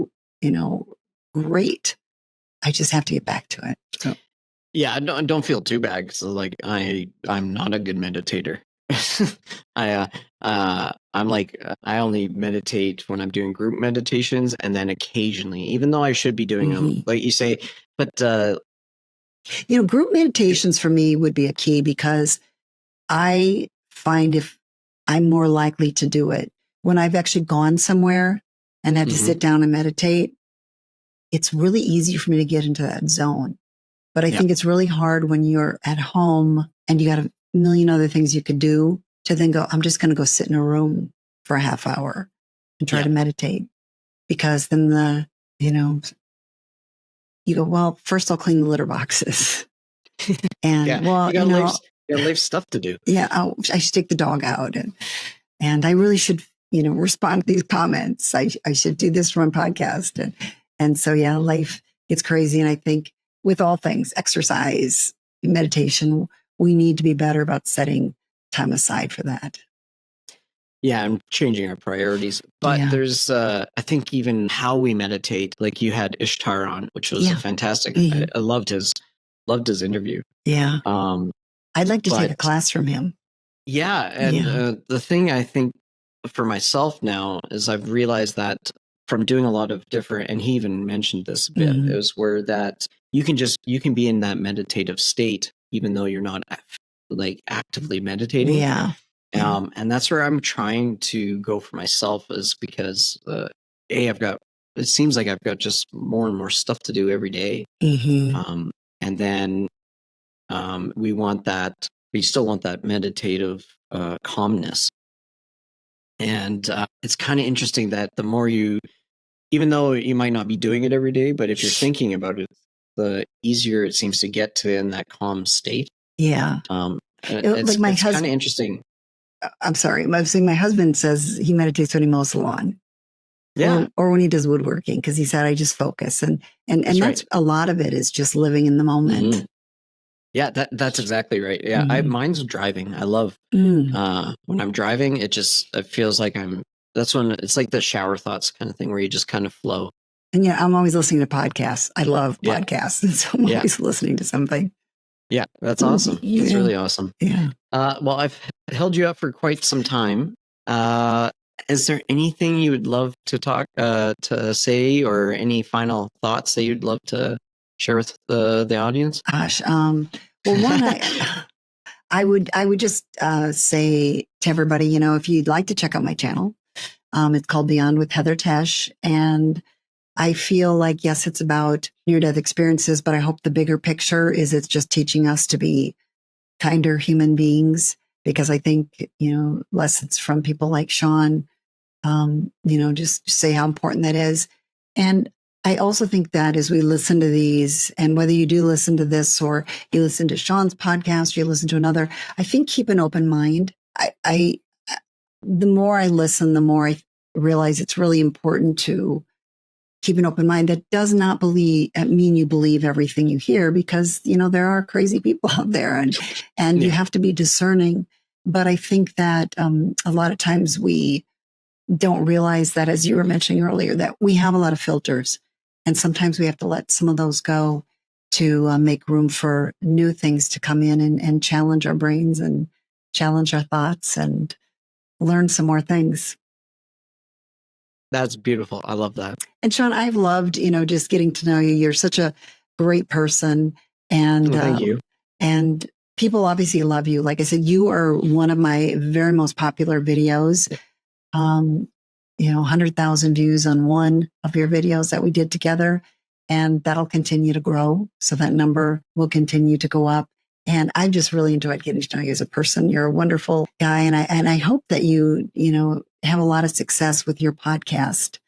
great. I just have to get back to it. So.
Yeah, don't feel too bad, because like I'm not a good meditator. I'm like, I only meditate when I'm doing group meditations, and then occasionally, even though I should be doing them, like you say. But
group meditations for me would be a key, because I find if I'm more likely to do it when I've actually gone somewhere and had to sit down and meditate, it's really easy for me to get into that zone. But I think it's really hard when you're at home and you got a million other things you could do to then go, I'm just going to go sit in a room for a half hour and try to meditate. Because then you go, well, first I'll clean the litter boxes. And
you got life stuff to do.
Yeah. I should take the dog out and I really should, respond to these comments. I should do this for my podcast. And so, life gets crazy. And I think with all things, exercise, meditation, we need to be better about setting time aside for that.
Yeah, and changing our priorities. But there's, I think, even how we meditate. Like you had Ishtar on, which was fantastic. I loved his interview.
Yeah. I'd like to take a class from him.
Yeah, and the thing I think for myself now is I've realized that from doing a lot of different, and he even mentioned this a bit, is where that you can be in that meditative state even though you're not like actively meditating.
Yeah.
And that's where I'm trying to go for myself, is because it seems like I've got just more and more stuff to do every day. And then we still want that meditative calmness. And it's kind of interesting that the more even though you might not be doing it every day, but if you're thinking about it, the easier it seems to get to in that calm state.
Yeah.
It's kind of interesting.
I'm sorry. I was saying my husband says he meditates when he mows the lawn.
Yeah.
Or when he does woodworking, because he said, I just focus. And that's right. A lot of it is just living in the moment.
Yeah, that's exactly right. Yeah. Mine's driving. I love when I'm driving, it feels like that's when it's like the shower thoughts kind of thing where you just kind of flow.
And I'm always listening to podcasts. I love podcasts. And so I'm always listening to something.
Yeah, that's awesome. It's really awesome.
Yeah.
Well, I've held you up for quite some time. Is there anything you would love to to say, or any final thoughts that you'd love to share with the audience?
Gosh, well, one, I would just say to everybody, if you'd like to check out my channel, it's called Beyond with Heather Tesch, and I feel like, yes, it's about near-death experiences, but I hope the bigger picture is it's just teaching us to be kinder human beings, because I think, lessons from people like Sean, just say how important that is. And I also think that as we listen to these, and whether you do listen to this or you listen to Sean's podcast or you listen to another, I think keep an open mind. The more I listen, the more I realize it's really important to keep an open mind. That does not mean you believe everything you hear, because, there are crazy people out there, and you have to be discerning. But I think that a lot of times we don't realize that, as you were mentioning earlier, that we have a lot of filters, and sometimes we have to let some of those go to make room for new things to come in and challenge our brains and challenge our thoughts and learn some more things.
That's beautiful. I love that.
And Sean, I've loved, just getting to know you. You're such a great person. And
thank you.
And people obviously love you. Like I said, you are one of my very most popular videos. 100,000 views on one of your videos that we did together. And that'll continue to grow. So that number will continue to go up. And I've just really enjoyed getting to know you as a person. You're a wonderful guy. And I hope that you have a lot of success with your podcast.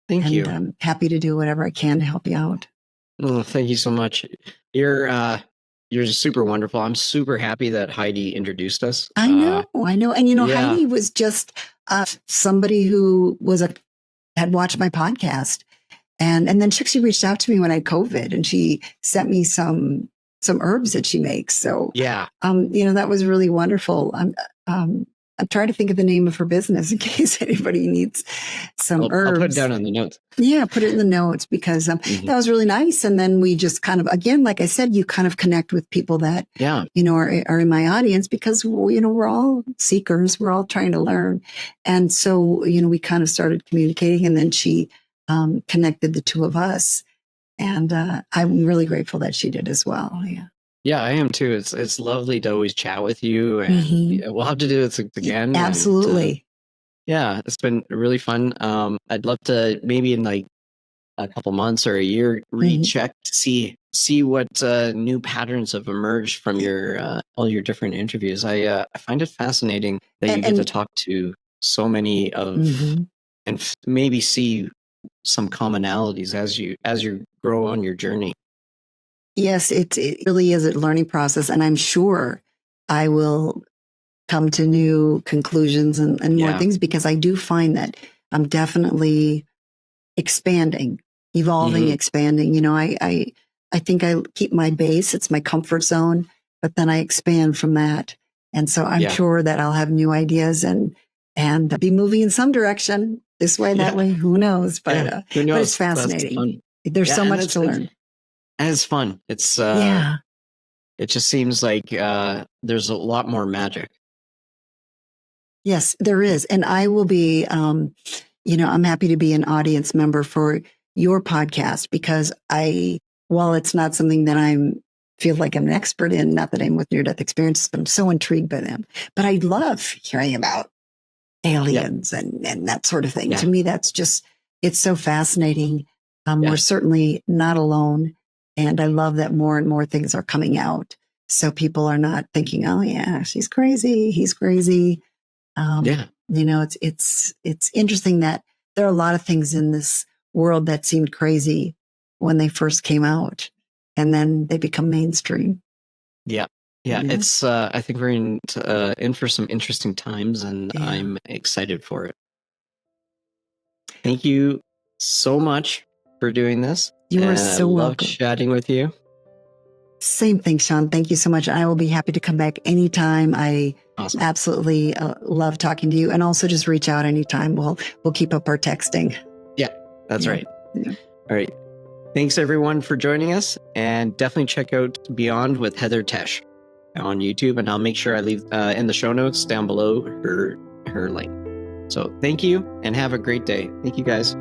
Thank you.
I'm happy to do whatever I can to help you out.
Oh, thank you so much. You're super wonderful. I'm super happy that Heidi introduced us.
I know. And Heidi was just somebody who had watched my podcast, and then she actually reached out to me when I had COVID, and she sent me some herbs that she makes. So that was really wonderful. I'm trying to think of the name of her business in case anybody needs some herbs.
I'll put it down on the notes.
Yeah, put it in the notes, because that was really nice. And then we just kind of, again, like I said, you kind of connect with people that, are in my audience, because, we're all seekers. We're all trying to learn. And so, we kind of started communicating, and then she connected the two of us. And I'm really grateful that she did as well. Yeah.
Yeah, I am too. It's lovely to always chat with you, and we'll have to do this again.
Absolutely.
And, it's been really fun. I'd love to maybe in like a couple months or a year recheck to see see what new patterns have emerged from your all your different interviews. I find it fascinating that you get to talk to so many of, and maybe see some commonalities as you grow on your journey.
Yes, it really is a learning process, and I'm sure I will come to new conclusions and more things, because I do find that I'm definitely expanding, evolving, expanding. You know, I think I keep my base. It's my comfort zone, but then I expand from that. And so I'm sure that I'll have new ideas and be moving in some direction, this way, that way, who knows? But,
who knows?
But it's fascinating. There's so much to learn.
And it's fun. It's, it just seems like there's a lot more magic.
Yes, there is. And I will be, you know, I'm happy to be an audience member for your podcast, because while it's not something that feel like I'm an expert in, not that I'm with near-death experiences, but I'm so intrigued by them. But I love hearing about aliens and that sort of thing. To me, that's just, it's so fascinating. We're certainly not alone. And I love that more and more things are coming out. So people are not thinking, oh yeah, she's crazy, he's crazy. You know, it's interesting that there are a lot of things in this world that seemed crazy when they first came out, and then they become mainstream. Yeah.
It's I think we're in for some interesting times, and I'm excited for it. Thank you so much for doing this.
You are so welcome.
Chatting with you.
Same thing, Sean. Thank you so much. I will be happy to come back anytime. I absolutely love talking to you, and also just reach out anytime. We'll keep up our texting. Yeah,
that's right. Yeah. All right. Thanks everyone for joining us, and definitely check out Beyond with Heather Tesch on YouTube, and I'll make sure I leave in the show notes down below her link. So thank you, and have a great day. Thank you guys.